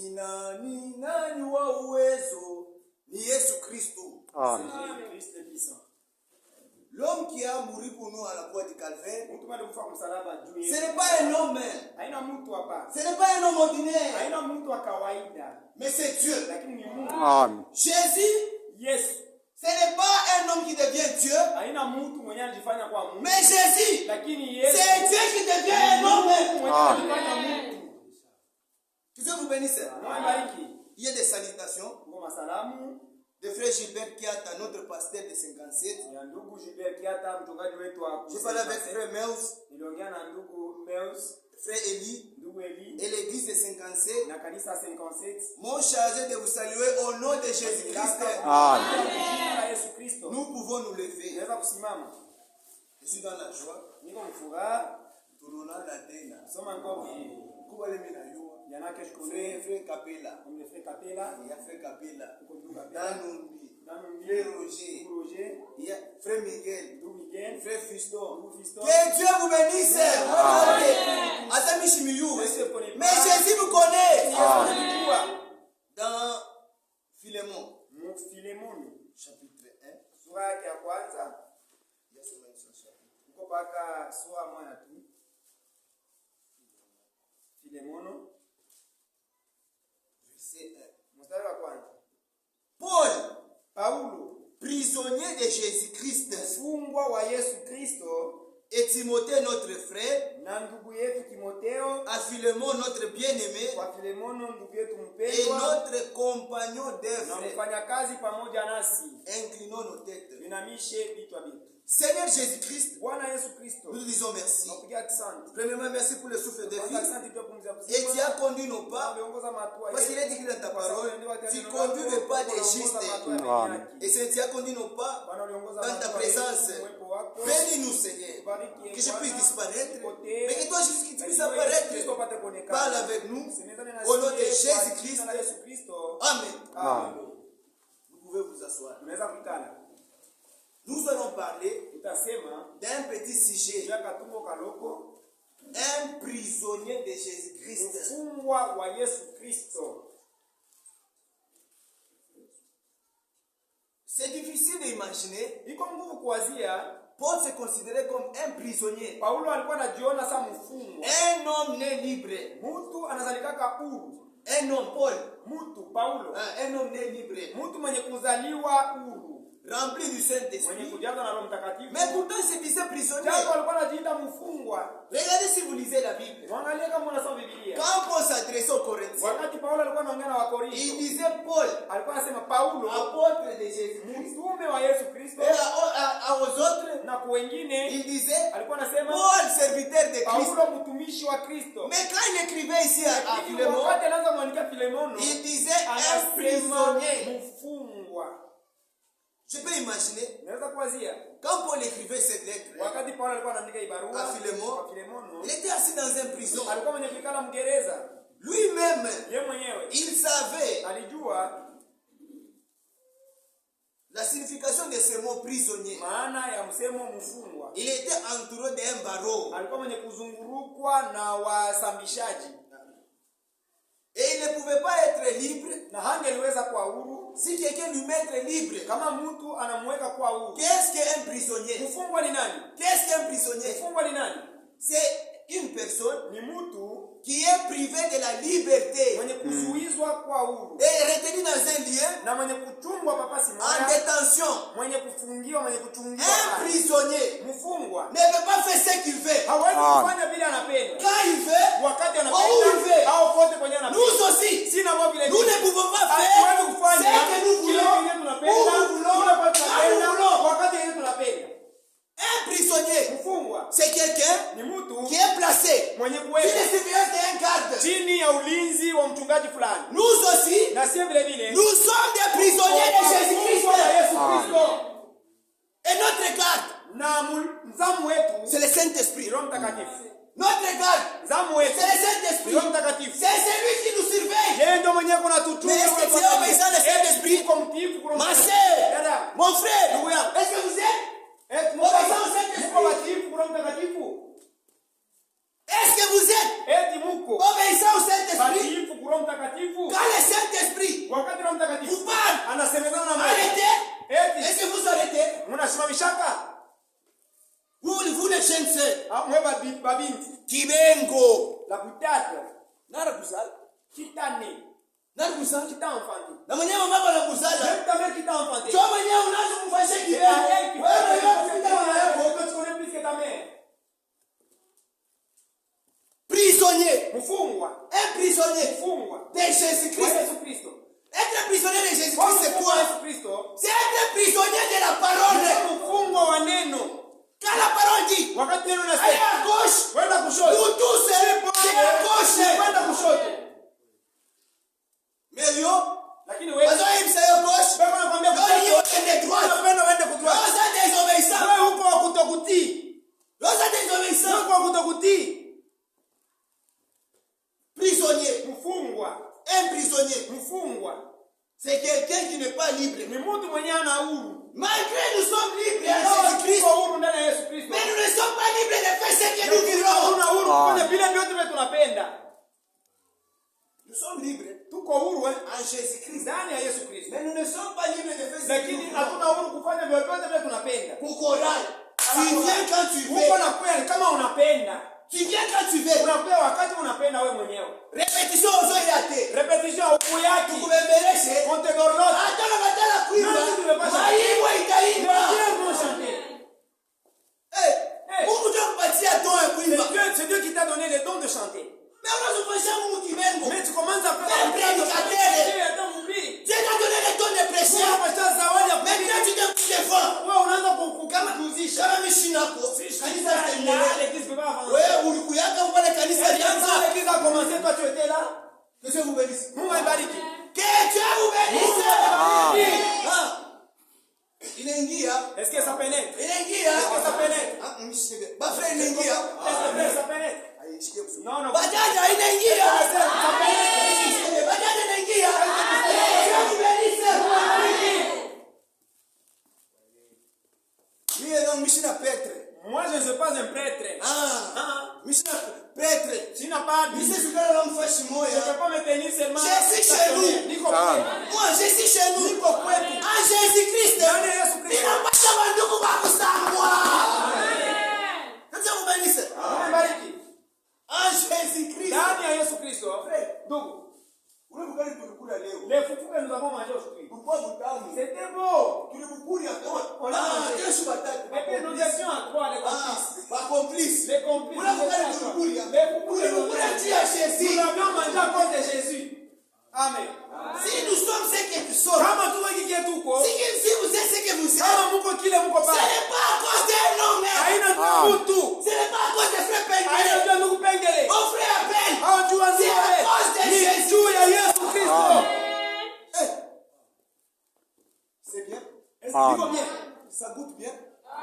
Ni nani wa uwezo? Ni Yesu Kristo. Amen. L'homme qui a mouru pour nous à la croix du Calvaire, Mtu alikufa msalaba juu ce yetu. n'est pas un homme. Haina mtu hapa. Ce n'est pas un homme ordinaire. Haina mtu wa kawaida. Mais c'est Dieu. Lakini ni Mungu. Amen. Jésus, Yesu. ce n'est pas un homme qui devient Dieu. Haina mtu mwenye anajifanya kwa Mungu. Mais Jésus, Lakini Yesu. c'est Dieu qui devient un homme. Mwenye anajifanya Mungu. Que Dieu vous bénisse. Mungu bariki. Il y a des salutations. Ngoma salamu. De frère Gilbert Kiata, notre pasteur de 57. Ya ndugu Gilbert Kiata mchungaji wetu wa. Je parle avec frère Meus, Niliongea na ndugu Meus, frère Eli ndugu Eli et l'église de 57. na kanisa 57. M'ont chargé de vous saluer au nom de Jésus-Christ. Amen. Yesu Kristo. Nous pouvons nous lever. Naweza kusimama. Je suis dans la joie. Niko mfuraha. Tulonana tena. Soma ngoma. Kuba le minayua. Yana kesho kone. Frère Kapela. On me fait Kapela. Il y a frère Kapela. Dans Danumbi. Danumbi. Frère Roger. Roger. Il y a frère Miguel. Ndugu Miguel. Frère Fiston. Fiston. Que Dieu vous bénisse. Atami Shimiyu. Mais Jésus vous connaît. Dans Philémon. Philémon. Chapitre 1. Sura yake ya kwanza. Il y a seulement un seul chapitre. Uko paka sura moja tu. Philémon. Verset 1. Mstari wa kwanza. Paul, Paulo, prisonnier de Jésus-Christ, mfungwa wa Yesu Kristo, et Timothée notre frère, na ndugu yetu Timotheo, à Philémon notre bien-aimé, kwa Filemono ndugu yetu et mpendwa, notre compagnon na d'œuvre, mfanyakazi pamoja nasi. inclinons nos têtes. Inamishe vichwa vyetu. Seigneur Jésus-Christ, Bwana Yesu Kristo, nous te disons merci. nakupigia asante. Premièrement, merci pour le souffle de vie. Asante kwa pumzi ya Et tu uzima. as conduit nos pas, Umeongoza matua parce qu'il est écrit dans ta parole, tu conduis le pas des justes. Et Seigneur, tu as conduit nos pas dans ta présence. Bénis-nous, Seigneur, que je puisse disparaître, mais que toi, Jésus, tu puisses apparaître. Parle avec nous, au nom de Jésus-Christ. Amen. Amen. Vous pouvez vous asseoir. Unaweza kukala. Nous allons parler Utasema d'un petit sujet. jaka tumbo kaloko, Un prisonnier de Jésus-Christ. mfungwa wa Yesu Kristo. C'est difficile d'imaginer. Iko nguvu kuwazia. Paul se considérait comme un prisonnier. Paulo alikuwa anajiona kama mfungwa. Un homme né libre. Mtu anazalikaka huru. Un homme, Paul. Mtu Paulo. Un homme né libre. Mtu mwenye kuzaliwa huru. Rempli du Mwenye Saint-Esprit. kujazwa na Roho Mtakatifu. Mais pourtant, il se disait prisonnier. Japo alikuwa anajiita mfungwa. Regardez si vous lisez la Bible. Mwangalie kama unasoma Biblia. Quand Paul s'adressait aux Corinthiens, Wakati Paulo alikuwa anaongea na il Wakorintho, disait Paul, alikuwa anasema Paulo, apôtre de Jésus-Christ. mtume wa Yesu Kristo, Et aux autres, na kwa wengine il disait alikuwa anasema Paul, serviteur de Christ. Paulo mtumishi wa Kristo. Mais quand il écrivait ici à Lakini Philémon, wakati anaanza kuandika Filemono, il disait un anasema prisonnier. mfungwa. Je peux imaginer, Naweza kuwazia quand Paul écrivait cette lettre, wakati Paulo alikuwa anaandika hii barua à Philémon, kwa Filemono, il était assis dans une prison. alikuwa mwenye kikala mgereza. Lui-même, Yeye mwenyewe il savait alijua la signification de ce mot prisonnier. maana ya msemo mfungwa. Il était entouré d'un barreau. Alikuwa mwenye kuzungurukwa na wasambishaji Et il ne pouvait pas être libre na hangeliweza kuwa huru si quelqu'un lui mettre libre. kama mtu anamweka kuwa huru. Qu'est-ce qu'un prisonnier? Mfungwa ni nani? Qu'est-ce qu'un prisonnier? Mfungwa ni nani? C'est une personne Ni mtu qui est privée de la liberté mwenye kuzuizwa kwa huru et retenue dans un lieu na mwenye kuchungwa papasi en moja, détention. mwenye kufungiwa, mwenye kuchungiwa. Un prisonnier Mfungwa ne peut pas faire ce qu'il veut. hawezi Ah. kufanya vile anapenda, Quand il veut, wakati Oh, anapenda il au pote kwenye anapenda. nous aussi, Sina mambo vile nous vile. ne pouvons pas Hatuwezi faire ce kufanya que nous kile voulons, kile où tunapenda, nous voulons, kile kwa quand nous tunapenda, voulons. wakati yeye tunapenda. Un prisonnier, Mfungwa c'est quelqu'un ni mtu qui est placé mwenye sous kuweka les surveillance d'un garde. chini ya ulinzi wa mchungaji fulani. Nous aussi, Na sio vile vile nous sommes des prisonniers de Jésus-Christ. Mfungwa wa Yesu Kristo. Et notre garde, Na mzamu wetu c'est le Saint-Esprit. ni Roho Mtakatifu. Notre garde, Mzamu wetu c'est le ni Saint-Esprit. Roho Mtakatifu. C'est celui qui nous surveille. Yeye ndio mwenye kuna tutu. Mais est-ce que tu es obéissant au Saint-Esprit? Kwa mtiifu kwa Ma Dada. sœur, mon frère, Ndugu yangu. est-ce que vous êtes Obéissant au Saint-Esprit. Kwa mtiifu kwa Mtakatifu. Est-ce que vous êtes Eti muko obéissant au Saint-Esprit? mtiifu kwa Mtakatifu. Quand Kibengo. La boutade. Nara kuzala. Qui t'a né? Nara kuzala. Qui t'a enfanté? Na mwenye mama bana kuzala. Même ta mère qui t'a enfanté. Choma mwenye unaanza kumfanyia C'est kibengo. à elle qui Wewe Pourquoi tu connais plus que ta mère? prisonnier. Mfungwa. Un prisonnier Mfungwa. de Jésus-Christ. Yesu Kristo. Être prisonnier de Jésus-Christ, Kwa c'est mfungwa quoi? wa Yesu Kristo. C'est être prisonnier de la parole. Mfungwa wa neno. Quand la parole dit, Wakati neno allez nasema à gauche, kwenda kushoto. nous tous, c'est à gauche. Kwenda kushoto. Mais yo, Lakini wewe parce qu'il c'est à gauche, wewe unakwambia yo, il y kushoto. a des droits. Unapenda uende Yo, kudroit. ça désobéissant. Wewe uko wa kutokutii. Yo, ça désobéissant. Uko wa kutokutii. Prisonnier. Mfungwa. Un prisonnier, Mfungwa. c'est quelqu'un qui n'est pas libre. Ni mtu mwenye ana huru. Malgré nous sommes libres en Ingawa Jésus-Christ, tuko huru ndani ya Yesu Kristo. mais nous ne sommes pas libres de faire ce que nous voulons. Hatuna huru kufanya vile vyote vile tunapenda. Nous sommes libres Tuko huru en Jésus-Christ, ndani ya Yesu Kristo. mais nous ne sommes pas libres de faire ce que nous Lakini voulons. hatuna huru kufanya vyovyote vile tunapenda. Pour choral, tu viens quand tu Uko veux. na kweli kama unapenda. Tu viens quand tu veux. Unapewa wakati unapenda wewe mwenyewe. Répétition aux yeux à terre. Repetition huku yaki. Kubembeleze. Kontegorlota. Hata na badala kuimba. Nani tumepata? Maimbo itaimba. Dieu nous chanter. Mungu ndio kupatia don ya kuimba. C'est Dieu qui t'a donné le don de chanter. Mais unazofanya Mungu kibengo. Mais tu commences à faire Un prédicateur. mhubiri. Dieu t'a donné le don de prêcher. Unapata zawadi ya Maintenant tu te devant. wewe unaanza kukuzisha. Kama mishinako. Kanisa litaendelea. L'église peut pas avancer. Wewe ulikuyaka pale kanisa lianza. Quand l'église a commencé, toi tu étais là. Que Dieu vous bénisse. Mungu aibariki. Que Dieu vous bénisse. Ah. Inaingia. Est-ce que ça pénètre? Inaingia. Est-ce que ça pénètre? Ah, mshike. Ba frère inaingia. Est-ce que ça pénètre? Aishikie mzuri. Non, non. Bajaja inaingia. Ça pénètre. Bajaja inaingia. Dieu vous bénisse. Mimi non mishina Petre. Moi, je ne suis pas un prêtre. Mishina Petre. Tu n'as pas dit. Mimi sikala na mfashi Je ne moya. peux pas me tenir seulement. Je suis chez nous. Niko kwetu. Moi je suis chez nous. Niko kwetu. En Jésus-Christ. Ndani ya Yesu Kristo. Ninapata bandugu bakusangwa. Dieu vous bénisse. Mungu aibariki. En Jésus-Christ. Ndani ya Yesu Kristo. Donc, ule bukali tulikula leo. Les foufous que nous avons mangés aujourd'hui. Pourquoi butamu? C'était beau. Tulibukuli On l'a mangé. kesho batatu. Et puis nous étions à trois, les complices. Ba complice. Les complices. Ule bukali tulikuli. Les foufous que nous Tulikula juu ya Jésus. Nous avions mangé à cause de Jésus. Amen. Si nous sommes ce que nous sommes. Kama tuko kike tuko. Si vous êtes ce que vous êtes. Kama muko kile muko Ce pale. n'est pas à cause d'un homme. Haina mtu. Ce n'est pas à cause de frère Pengele. Haina jua ndugu Pengele. Mon frère appelle. Au jua C'est à cause de ni Jésus. juu ya Yesu Kristo. C'est bien. Niko bien. Ça goûte bien.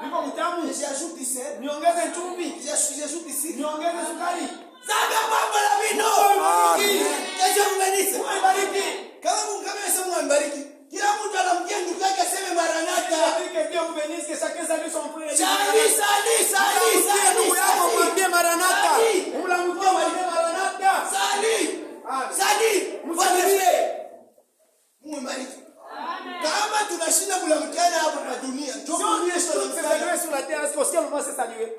Niko mtamu. J'ajoute ici. Niongeze chumvi. J'ajoute ici. Niongeze sukari. Zaga baba la vino. Que Dieu vous bénisse. Mungu aibariki. Kama Mungu amesema Mungu ambariki. Kila mtu anamkia ndugu yake aseme maranatha. Que Dieu vous bénisse, que chacun salue son frère. Sali. Ndugu yako mwambie Maranatha. Mlamkie mwambie Maranatha. Sali. Msalimie. Mungu ambariki. Kama tunashinda kulamkiana hapa kwa dunia. Si on lui est sur la terre, est-ce qu'au ciel on va se saluer?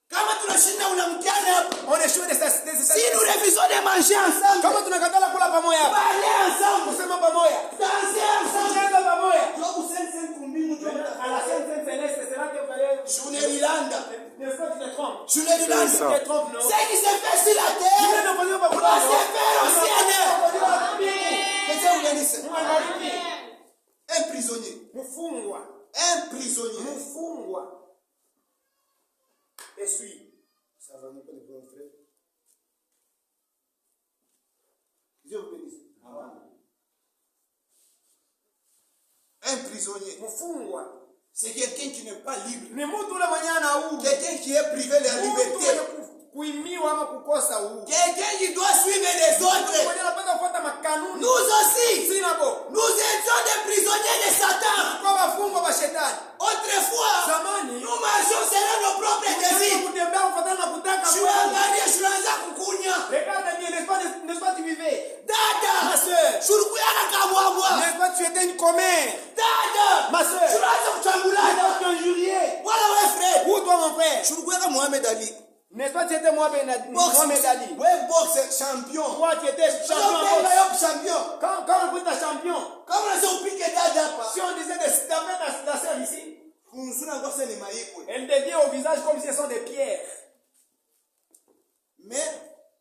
Kama tunashinda ulamkiana hapa. On est chaud de ça. Si nous refusons de manger ensemble. Kama tunakatala kula pamoja. Parler ensemble. Kusema pamoja. Danser ensemble. Kucheza pamoja. Jobu sense kumbingu jobu. À la Sainte Céleste, c'est là que vous allez. Shunelilanda. N'est-ce pas que tu te trompes? Shunelilanda. Tu te trompes, non? Ce qui se fait sur la terre. On se fait aussi en air. Que Dieu vous bénisse. Un prisonnier. Mfungwa. Un prisonnier. Mfungwa. Et suis. Ça va nous prendre mon frère. Dieu vous bénisse. Un prisonnier. Mfungwa. C'est quelqu'un qui n'est pas libre. Ni mtu ule mwenye ana uhuru. Quelqu'un qui est privé de la Mtu liberté. mwenye kuimiwa ama kukosa uhuru. Quelqu'un qui doit suivre les Mtu autres. mwenye anapata kufuata makanuni. Nous aussi, Sina bo. nous étions des prisonniers de Satan. Kwa wafungwa wa shetani. Autrefois, Zamani. nous marchions selon nos propres désirs. Kutembea kufuatana na kutaka Je suis engagé, je suis en kukunya. Regarde bien, n'est-ce pas tu vivais? Dada, Ma soeur. Shurukuyana kamwabwa. N'est-ce pas tu étais une commère? Dada, Ma soeur. Shuraza kuchangulana. Tu es un jurier. Wala wewe frère. Où toi mon frère? Shurukuyana Mohamed Ali. N'est-ce pas tu étais Mohamed Ali. Ouais, boxe champion. Toi qui étais champion en Champion, boxe. champion. Quand on dit champion, Comme on a dit, on pique dada pas. si on disait de taper la sœur ici, Kunzuna kwa sene maïkwe. elle devient au visage comme si ce sont des pierres. Mais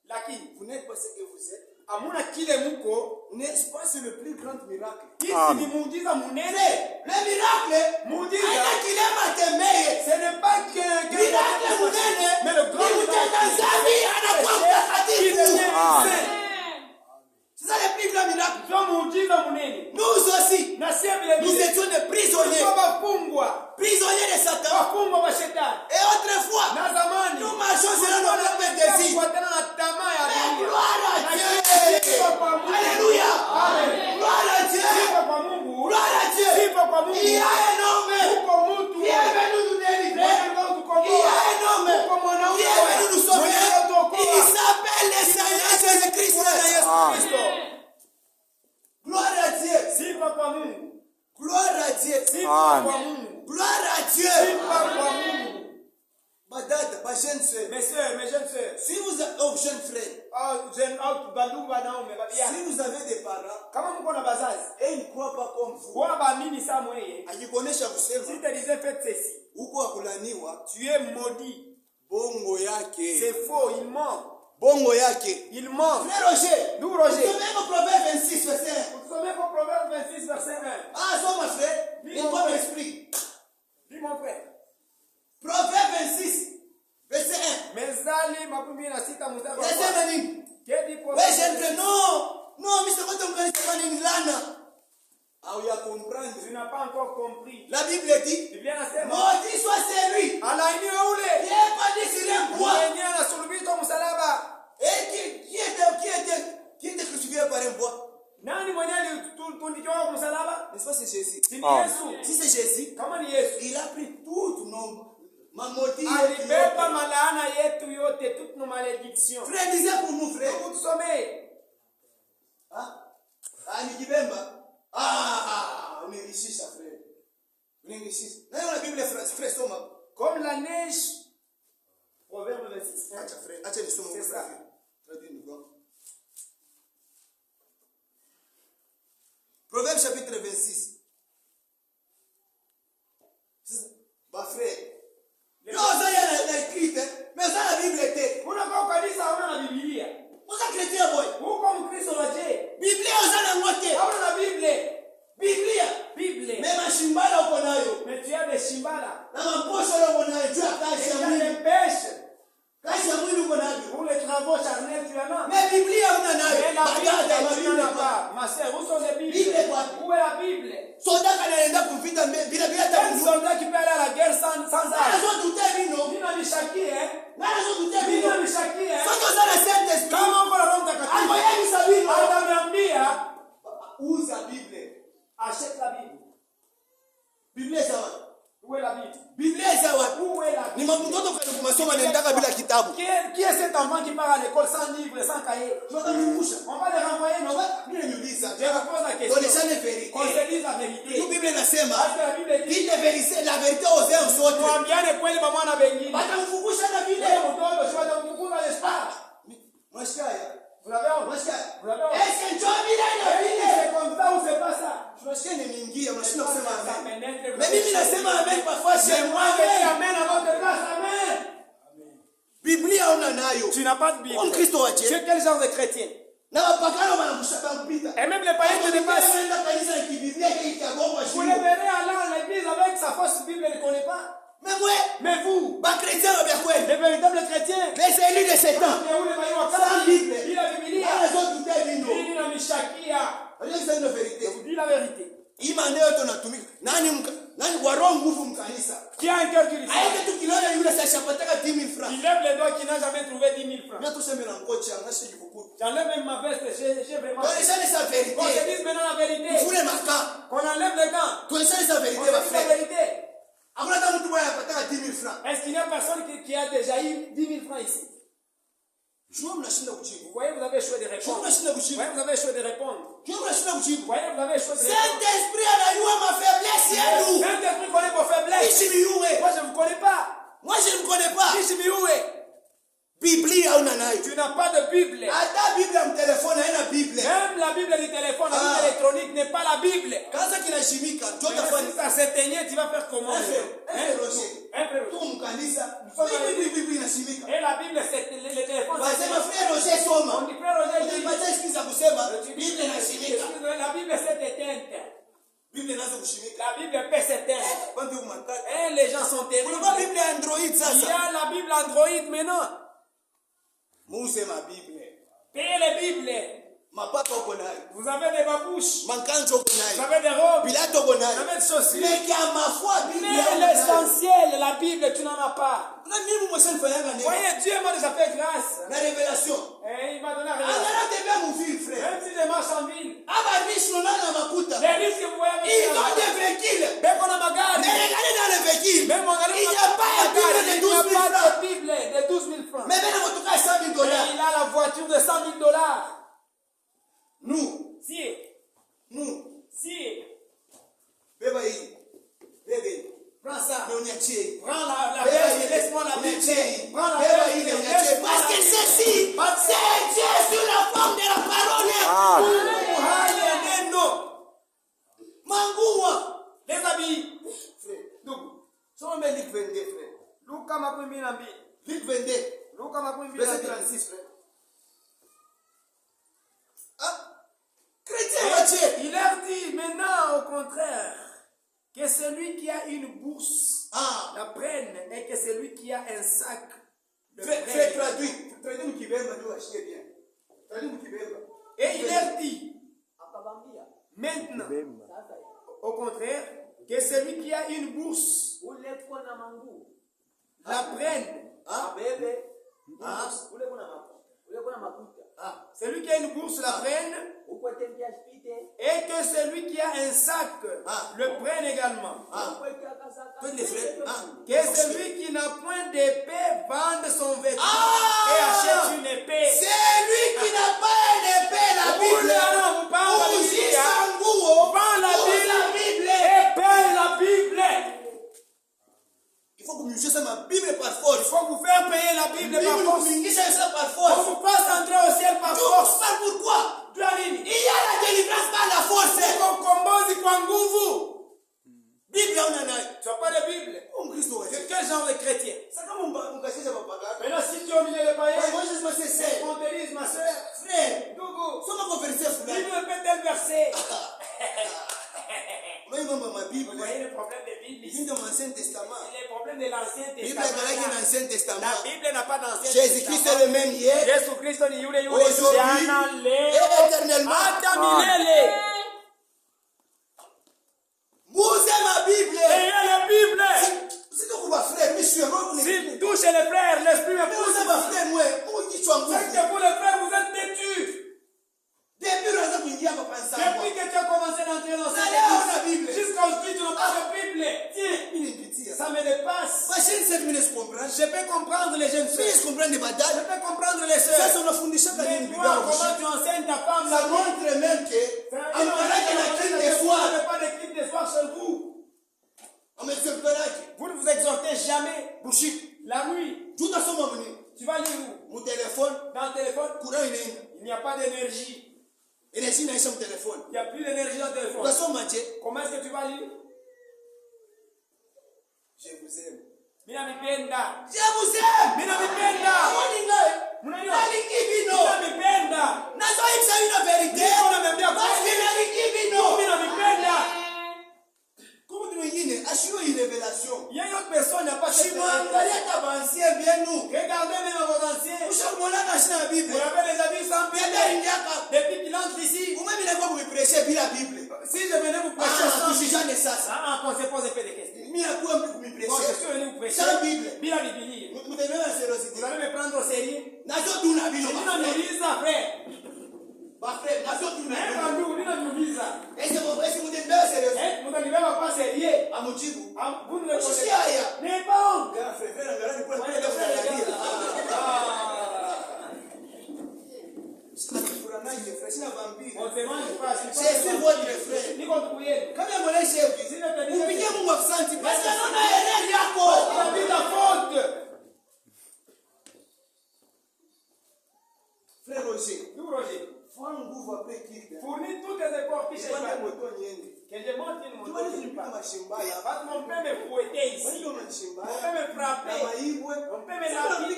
Lakini, vous n'êtes pas ce que vous êtes. amuna kile muko, N'est-ce pas c'est le plus grand miracle? hisi ni muujiza munene. Le miracle, Muujiza, aina kilema tembeye. ce n'est pas que Miracle munene, mais le grand miracle zabi anakuwa qui devient mtakatifu. saint. C'est ça le plus grand miracle. Ndio muujiza munene. Nous aussi, Na sisi vile nous vile étions des prisonniers. tulikuwa wafungwa, Prisonniers de Satan. wafungwa wa shetani. Et autrefois, Na zamani nous marchons selon nos propres désirs. kufuatana na tamaa ya Mais dunia. gloire à Dieu. Sifa kwa Mungu. Alléluia. Amen. Gloire à Dieu. Sifa kwa Mungu. Gloire à Dieu. Sifa kwa Mungu. Il y a un homme Uko mtu qui est venu nous délivrer. Il y a un homme qui est venu nous sauver. Il s'appelle le Seigneur Jésus-Christ. Gloire à Dieu. Sifa kwa Mungu. Gloire à Dieu. Sifa kwa Mungu. Gloire à Dieu. Sifa kwa Mungu. Madame, ma jeune soeur. Mes sœurs, mes jeunes sœurs. Si vous avez, oh, jeune frère, Bandugu banaume babia. si vous avez des parents Kama mko na bazazi, et ils ne croient pas comme vous, bora baamini saa mweye. akikuonesha Si kusema te disais faites ceci, huko akulaniwa, tu es maudit. bongo yake, C'est faux, il ment. bongo yake. Il ment. Frère Roger, Nous, Roger. vous savez au Proverbe 26, verset 1. Vous sommes au Proverbe 26, verset 1. Ah, ça, mon frère, Oui, il mon doit frère. m'expliquer. Dis mon frère. Proverbe 26, verset 1. Mezali makumi na sita mstari wa Verset kwanza. 1. Kedi Ouais, Proverbe. jeune frère, non, mais c'est quoi ton connaissance pas une lana? Ah, oui, à comprendre. Tu n'as pas encore compris. La Bible dit, Biblia inasema maudit soit celui alainiwe qui ule est pas sur un bois mwenye anasulubishwa msalaba. et qui était crucifié par un bois. Nani mwenye alitundikiwa kwa msalaba? N'est-ce pas, c'est Jésus? Si ni Ah. Yesu. Si c'est Jésus, Kama ni Yesu. il a pris toutes nos maudits. Alibeba malaana yetu yote, toutes nos malédictions. Frère, disait pour nous, frère. Hebu tusomee. Ah, Nikibemba. Ah, unanishisha, frère. Unanishisha. Na la Bible, frère, soma. Comme la neige. Proverbe 26. Acha, frère. Acha nisome. C'est ça. Traduis nous voir. Proverbe chapitre 26. Bah, frère. Non, ça y a écrit, mais ça la Bible était. Unakuwa kanisa hauna na Biblia. Vous êtes chrétien, boy. Uko Mkristo wa je? Biblia uzana ngote. Hauna na Biblia. Biblia. Biblia. Mais mashimbala uko nayo. Mais tu as des shimbala. Na maposho leo uko nayo. Tu as Et kazi tu ya as mwili. des pêches. Kazi ya mwili uko nayo. Pour les travaux charnels, tu en as. Mais Biblia una nayo. Mais la Bagada ma Bible, tu n'en Biblia as kwa. pas. Ma sœur, où sont les Bibles? Bible quoi? Où est la Bible? Soda kanaenda kuvita bila Un tabu. soldat qui peut aller à la guerre sans armes. Nazo tute bino. Nina mishaki, hein? Nazo tute bino. Nina mishaki, hein? Soto sana Saint Esprit. Kama uko na Roho Mtakatifu, Amoyeni sabino. ataniambia Uza Bible. achète la Bible. Biblia sawa. Où est la Bible? Biblia sawa. Où est la Ni Bible? mtoto kwa kumasoma naendaka bila kitabu. Qui est cet enfant qui part à l'école sans livre, sans cahier? Tunakumkumbusha. On va les renvoyer, non? Mimi niuliza. Je vous pose la question. Tuoneshane verite. Qu'on se dise la Tu vérité. Biblia inasema Parce que la Bible dit, ile verite la verite aux sote. tuambiane kweli pamoja na wengine. Batamkumbusha na vile. Wewe mtoto, si watamfukuza l'espace. Mwashaya. Vous l'avez honte? Mwashaya. Vous l'avez honte? Est-ce que John bila ile vile? C'est comme ça ou c'est pas ça? Tunasikia nimeingia, unashinda kusema Ça amen. pénètre. Mais mimi nasema amen parfois C'est c'est moi moi. qui dis amen à votre place. Amen. Biblia una nayo. Tu n'as pas de Bible. Comme Kristo wa Tu Dieu. es quel genre de chrétien? Na wapakano wanakushaka kupita. Et même les païens te dépassent. Wanaenda kanisa ya kibiblia hii ikagongwa Vous shule. le verrez allant à l'église avec sa fausse Bible, il ne connaît pas. Mais moi, Mais vous, ba chrétien wa kweli. les véritables chrétiens, Les élus de Satan. mais où les païens ont Sans Bible. dit la Bible. Dans les autres bino. Dit la Mishakia. Unajua sasa ndio verite. Je vous dis la vérité. Hii maneno tunatumika. Nani waroho nguvu mkanisa. Qui a un cœur qui lui Aende tu kilole yule sasa shapataka 10,000 francs. Il lève les doigts qui n'a jamais trouvé 10 000 francs. Mimi tuseme na ngocha angashi jikukuta. J'enlève même ma veste, j'ai vraiment. Tuoneshane sa verite. Qu'on se dise maintenant la vérité. Fule maka. Qu'on enlève les gants. Tuoneshane sa On verite se ba dit la frère. vérité. Hakuna hata mtu mmoja anapataka 10,000 francs. Est-ce qu'il y a personne qui a déjà eu 10 000 francs ici? Jua mnashinda kujibu. Vous voyez, vous avez choisi de Jua répondre. mnashinda Vous kujibu. voyez, vous avez choisi de répondre. Jua mnashinda kujibu. Vous voyez, vous avez choisi de répondre. Saint-Esprit anajua ma faiblesse yenu. Saint-Esprit connaît vos faiblesses. Ishi miuwe. Moi, je ne vous connais pas. Moi je ne connais pas. Ishi miuwe. Biblia hauna nayo. Tu n'as pas de Bible. Hata Biblia mtelefoni haina Biblia. Même la Bible du téléphone, la Bible électronique n'est pas la Bible. Kaza kinashimika, Mais si ça s'éteignait, tu vas faire comment? Et la Bible, c'est le téléphone. On dit frère Roger, la Bible s'est éteinte. La Bible peut s'éteindre. Et les gens sont terribles. Il y a la Bible Android maintenant. Payez les Bibles. Vous avez des babouches. Vous avez des robes. Vous avez des chaussures. Mais l'essentiel, la Bible, tu n'en as pas. Voyez, Dieu m'a déjà fait grâce. La révélation. Et il m'a donné la révélation. Même si je marche en ville. Les risques que vous voyez avec ils ont des véhicules. Même on a ma garde. Mais regardez dans les véhicules. Même on a il n'y a pas de Bible de 12 000 francs. Bible de 12 000 francs. Mais même en tout cas 100 000 dollars. Il a la voiture de 100 000 dollars. Nous. Si. Nous. Si. Bébé. Prends ça. Prends la Bible, laisse-moi la Bible. Prends la Bible. Parce que ceci, c'est Dieu sur la forme de la parole. Mangoua. Les habits. Donc, si on met Luc 22, frère. Luka makumi na mbili. Luc 22. Luka makumi mbili na Verset mbili. 36, frère. Ah. Chrétien, il leur dit maintenant au contraire que celui qui a une bourse la prenne et que celui qui a un sac fais traduire. Traduire Mukibemba, nous achetez bien. Traduire Mukibemba. Et il leur dit maintenant au contraire que celui qui a une bourse la prenne. Celui qui a une bourse la prenne et que celui qui a un sac le prenne également. Que celui qui n'a point d'épée vende son vêtement et achète une épée. Celui qui n'a pas d'épée, la Bible. Vends la Bible et paye la Bible. Il faut que vous musiciez ma Bible par force. Il faut vous faire payer la Bible par force. On vous passe entrer au ciel par force. Pourquoi? Il y a la délivrance par la force. Bible, on en a. Tu n'as pas de Bible. Quel genre de chrétien? Maintenant, si tu es au milieu des païens, on te dit, ma soeur, frère, Bible peut tel verset. Vous voyez le problème des Bibles ici. Dans l'Ancien Testament. Les problèmes de l'Ancien Bible Testament. La Bible n'a pas d'Ancien Testament. Jésus-Christ est le même hier. Jésus-Christ ni yule aujourd'hui et éternellement. Vous avez ma Bible. Ayez la Bible. Si touchez les frères, l'esprit me pousse. C'est que pour les frères, vous êtes têtus. Depuis que tu as commencé d'entrer dans cette Bible, jusqu'à aujourd'hui, tu n'as pas de Bible. Tiens, ça me dépasse. Je peux comprendre les jeunes filles. Je peux comprendre les sœurs. Mais toi, comment tu enseignes ta femme? Ça montre même que il n'y a pas d'équipe de soir chez vous. Vous ne vous exhortez jamais. La nuit, tu vas lire où? Mon téléphone. Dans le téléphone, courant il n'y a pas d'énergie. Énergie n'a pas téléphone. Il n'y a plus d'énergie dans le téléphone. Comment est-ce que tu vas lire? Je vous aime. Minamipenda. Je vous aime. Minamipenda. Minamipenda. Nazoa une vérité. Parce que minamipenda. Comme mwingine ashiwe une révélation. Il y a une autre personne n'a pas cette révélation. Bien nous. Regardez même vos anciens. Vous avez des amis sans Bible. Depuis qu'il entre ici. Vous-même, il est vous prêcher la Bible. Si je venais vous prêcher sans Bible, on se pose un peu de questions. Je suis venu vous prêcher sans Bible. Vous allez me prendre au sérieux. C'est votre frère. Quand même, on est chef. Vous piquez mon accent. Parce que non, Frère Roger. Nous, Roger. Fournis toutes les efforts qui sont là. Que je monte une moto. Parce qu'on peut me fouetter ici. On peut me frapper. On peut me lapider.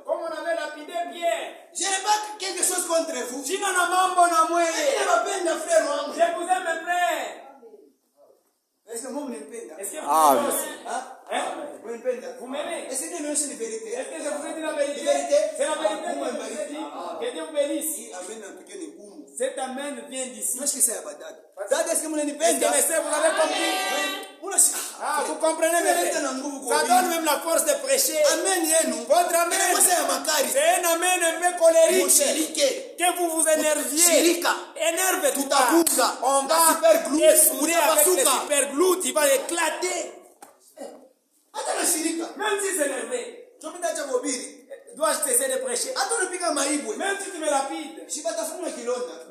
Comme on avait lapidé Pierre. Je n'ai pas quelque chose contre vous. Je n'en ai mambo na mwe. Je vous aime, frère. Est-ce que vous m'aimez? Est-ce que vous m'aimez? Est-ce que c'est une vérité? Est-ce que je vous ai dit la vérité? C'est la vérité que je vous ai dit. Que Dieu vous bénisse. Cet amen vient d'ici. Est-ce que c'est Abadad? Est-ce que vous l'avez compris? Ah, vous comprenez maintenant? Ça donne même la force de prêcher. Amen. Votre amen, c'est un amen un peu colérique. Que vous vous énerviez. Énerve tout à coup. On va essourer avec le super glue. Il va éclater. Même si c'est énervé. Dois-je essayer de prêcher? Même si tu me lapides.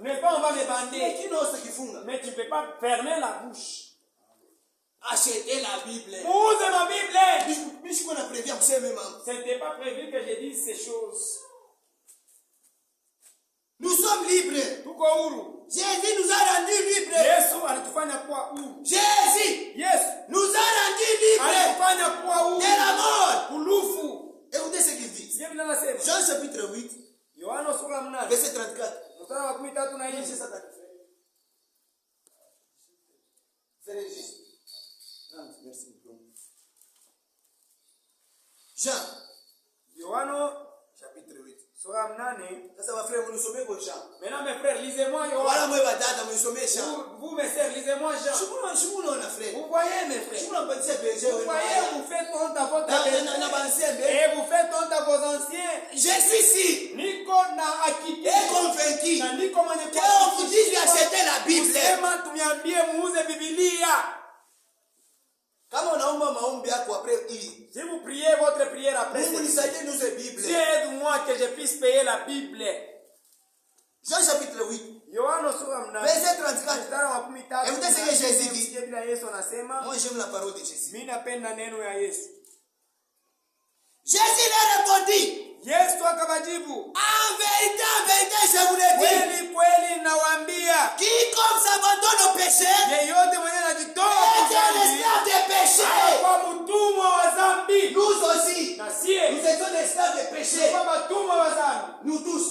Mais pas on va me bander. Mais tu ne peux pas fermer la bouche. Achetez la Bible. Use ma Bible. Ce n'était pas prévu que je dise ces choses. Nous sommes libres. Jésus nous a rendus libres. Jésus nous a rendus libres de la mort. Écoutez ce qu'il dit. Jean chapitre 8, verset 34. Merci. Jean chapitre 8. Sasa ma frère, vous nous sommez vos Jean. Maintenant mes frères, lisez-moi Jean. Voilà moi badada, vous sommez Jean. Vous mes sœurs, lisez-moi Jean. Vous voyez mes frères. Vous voyez, vous faites honte à votre et vous faites honte à vos anciens. Je suis ici. Niko na akiki. Et convaincu. Na niko mwenye que on vous dit d'acheter la Bible. Sema tumiambie muuze Biblia. Kama unaomba maombi yako après hii. Si vous priez votre prière après. Mungu nisaidie nous la Bible. Dieu aide-moi que je puisse payer la Bible. Jean chapitre 8. Verset 34. Écoutez ce que Jésus dit. Moi j'aime la parole de Jésus. Jésus leur répondit. En vérité, je vous le dis. Quiconque s'abandonne au péché est un esclave de péché. Nous aussi, nous étions esclaves de péché. Nous tous.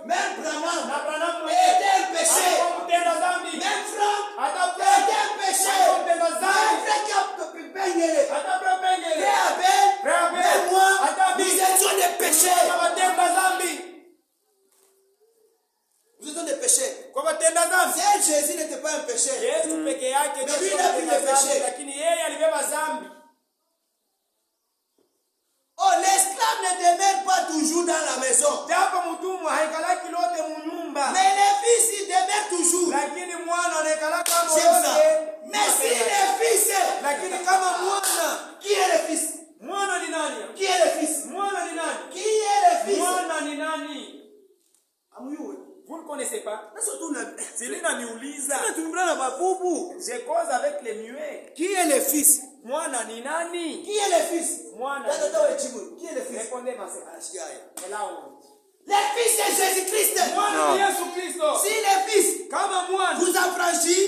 Même Branham était un péché. Même Franck était un péché. Même Franck même moi, nous étions des péchés. Nous étions des péchés. Si Jésus n'était pas un péché, mais lui n'a pris le péché. Oh, l'esclave ne demeure pas toujours dans la maison. Mais le fils, il demeure toujours. J'aime ça. Mais si le fils, qui est le fils? Qui est le fils? Qui est le fils? Vous ne connaissez pas? Je cause avec les muets. Qui est le fils? Qui est le fils? Qui est le fils? Répondez ma sœur. Le fils de Jésus-Christ. Si le fils vous affranchit,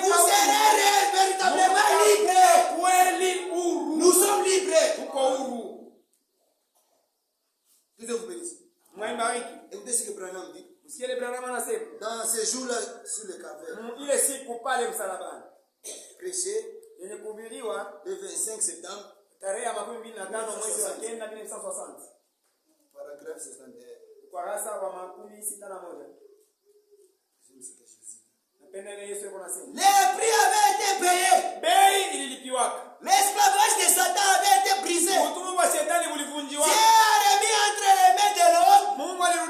vous serez véritablement libre. Nous sommes libres. Que Dieu vous bénisse. Écoutez ce que Branham dit. Dans ces jours-là, sur le calvaire, prêché le 25 septembre, paragraphe 61. Les prix avaient été payés. L'esclavage de Satan avait été brisé. Dieu a remis entre les mains de l'homme un moyen de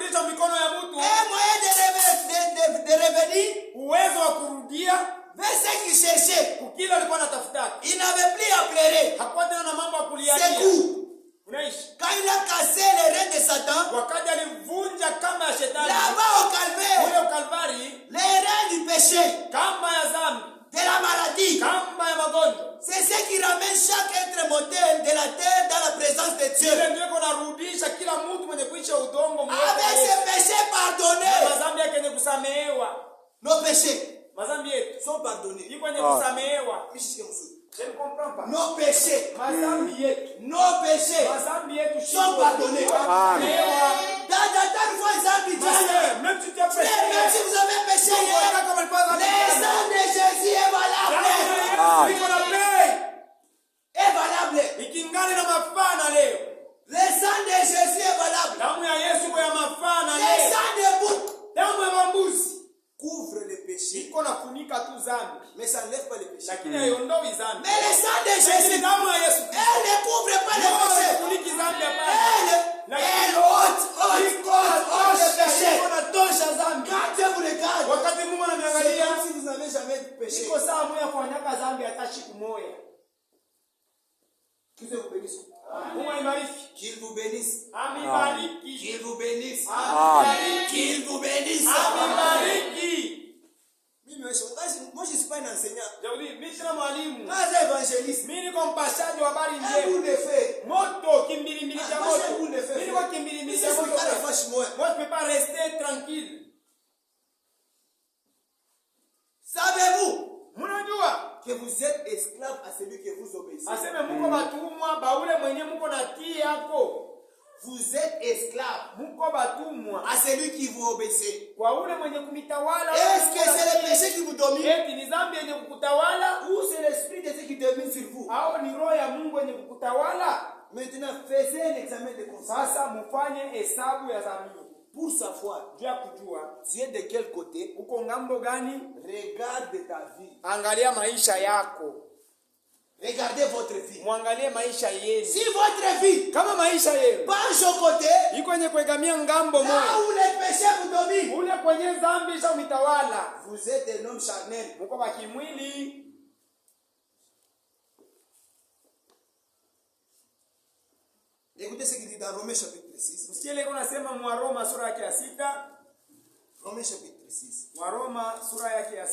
revenir vers ce qu'il cherchait. Il n'avait plus à pleurer. C'est tout. Quand il a cassé les reins de Satan, là-bas au calvaire, les reins du péché, de la maladie, c'est ce qui ramène chaque être mortel de la terre dans la présence de Dieu. Avec ce péché Nos péchés mazambi yetu sont pardonnés. iko kwenye kusamehewa. Je ne comprends pas. Nos péchés, Mazambi yetu, nos péchés sont pardonnés. Même si vous avez péché hier, le sang de Jésus est valable. Est valable. Le sang de Jésus est valable. Le sang de bouc couvre les péchés, mais ça n'enlève pas les péchés. Mais le sang de Jésus, elle ne couvre pas les péchés. Elle ôte les péchés. Quand Dieu vous regarde, c'est comme si vous n'avez jamais péché. Qu'il vous bénisse. Qu'il vous bénisse. Qu'il vous bénisse. Qu'il vous bénisse. Moi, je ne suis pas un enseignant. Je suis un évangéliste. Un bout de feu. Moi, je ne peux pas rester tranquille. Savez-vous que vous êtes esclave à celui que vous obéissez? Vous êtes esclave à celui qui vous obéissez. Est-ce que c'est le péché qui vous domine ou c'est l'esprit de Dieu qui domine sur vous? Maintenant, faisez un examen de conscience. Pour savoir tu es de quel côté, regarde ta vie. Angalia maisha yako. Regardez votre vie. Mwangalie maisha yenu. Si votre vie kama maisha yenu penche au côté, iko kwenye kuegamia ngambo moja, là où les péchés vous dominent, ule kwenye dhambi za mitawala, vous êtes un homme charnel. mko wa kimwili. Écoutez ce qu'il dit dans Romains chapitre 6. Msikie kuna sema mwa Roma sura yake ya 6. Romains chapitre 6. Mwa Roma sura yake ya 6.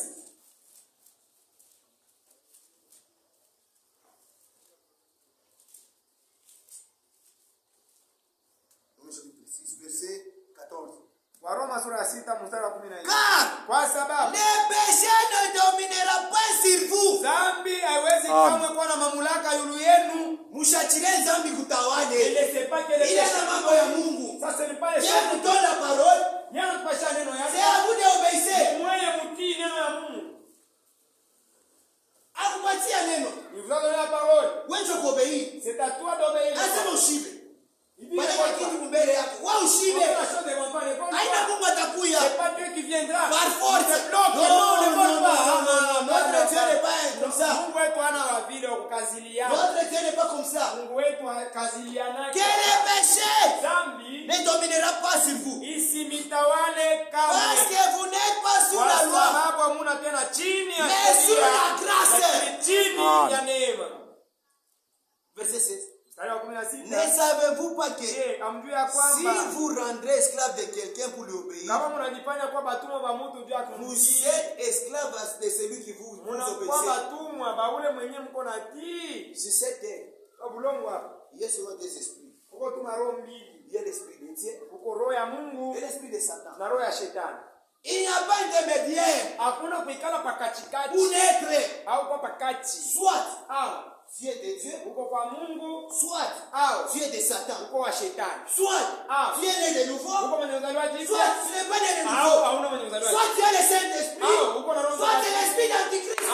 Romains chapitre 6 verset 14. Waroma sura ya 6 mstari wa 14. Car Kwa sababu le péché ne dominera pas sur vous. dhambi haiwezi kamwe kuwa na mamlaka juu yenu. Mshachilie dhambi kutawale. Ile na mambo ya Mungu. Sasa ni pale Dieu nous donne la parole. Yeye anatupasha neno yake. C'est à vous d'obéir. Mwenye mtii neno ya Mungu. Akupatia neno. Il vous a donné la parole. Wewe kuobéir. C'est à toi d'obéir. Asema ushibe. Bwana kitu mbele yako. Wewe ushibe. Haina Mungu atakuya. C'est pas Dieu qui viendra. Par force. Non, ne vole pas. Notre Dieu n'est pas comme ça. Mungu wetu ana wavile wa kukaziliana. Notre Dieu n'est pas comme ça. Mungu wetu akaziliana. Quel est péché? Dhambi ne dominera pas sur vous. Isimitawale kama. Parce que vous n'êtes pas sous la loi. Sababu hamuna tena chini ya mais sous la grâce. Chini ya neema. Verset 16. Ne savez-vous pas que si vous rendrez esclave de quelqu'un pour lui obéir, vous êtes esclave de celui qui vous obéissez? Sur cette terre, il y a seulement deux esprits. Il y a l'esprit de Dieu et l'esprit de Satan. Il n'y a pas d'intermédiaire pour naître. Soit tu es de Dieu, soit tu es de Satan, soit tu es né de nouveau, soit tu n'es pas né de nouveau, soit tu es le Saint-Esprit, soit tu es l'esprit d'Antichrist.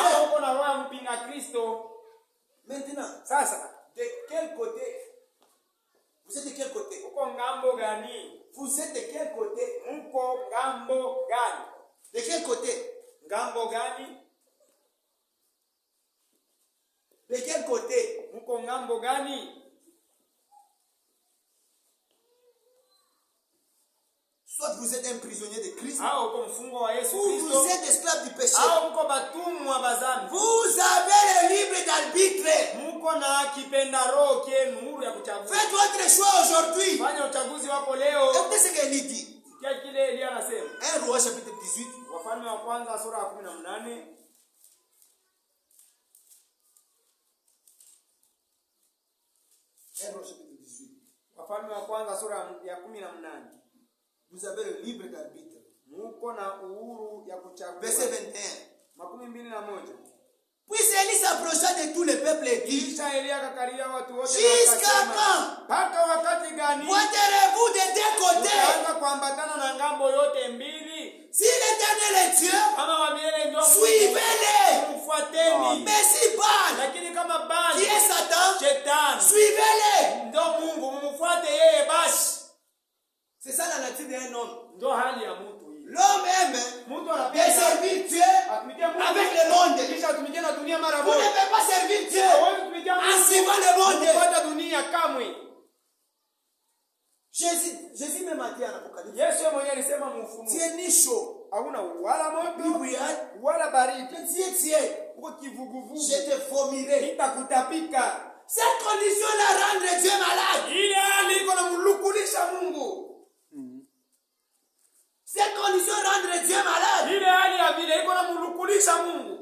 Maintenant, de quel côté? Vous êtes de quel côté? Vous êtes de quel côté? De quel côté? De quel côté? Soit vous êtes un prisonnier de Christ, ou vous êtes esclave du péché. Vous avez le libre d'arbitre. Faites votre choix aujourd'hui. Écoutez ce qu'il dit. 1 Roi chapitre 18. Vous avez le libre d'arbitre. Muko na uhuru ya kuchagua. Verset 21. Makumi mbili na moja. Puis Élie s'approcha de tout le peuple et dit, Kisha Elia akakaribia watu wote jusqu'à quand mpaka wakati gani voterez-vous de deux côtés? mtaanza kuambatana na ngambo yote mbili? Si l'Éternel est Dieu, Kama wa milele ndio suivez-les. mfuateni. Mais si Baal, Lakini kama Baal qui est Satan, Shetani suivez-les. ndio Mungu, mumfuate yeye basi. C'est ça la nature d'un homme. Ndio hali ya mtu hii. L'homme aime Mtu de anapenda servir Dieu atumikie Mungu avec le monde. kisha atumikie na dunia mara Vous ne moja. pouvez pas servir Dieu Hawezi kutumikia Mungu en suivant le monde. kufuata dunia kamwe. Jésus même a dit en Apocalypse, Yesu yeye mwenyewe alisema mfumo. Dieu ni chaud, Hauna wala moto ni bouillant, wala baridi. Dieu, Uko kivuguvugu. je te vomirai. Nitakutapika. Cette condition la rendre Dieu malade. Ile hali iko na mlukulisha Mungu. Cette condition rendre Dieu malade. Ile hali ya vile iko na mlukulisha Mungu.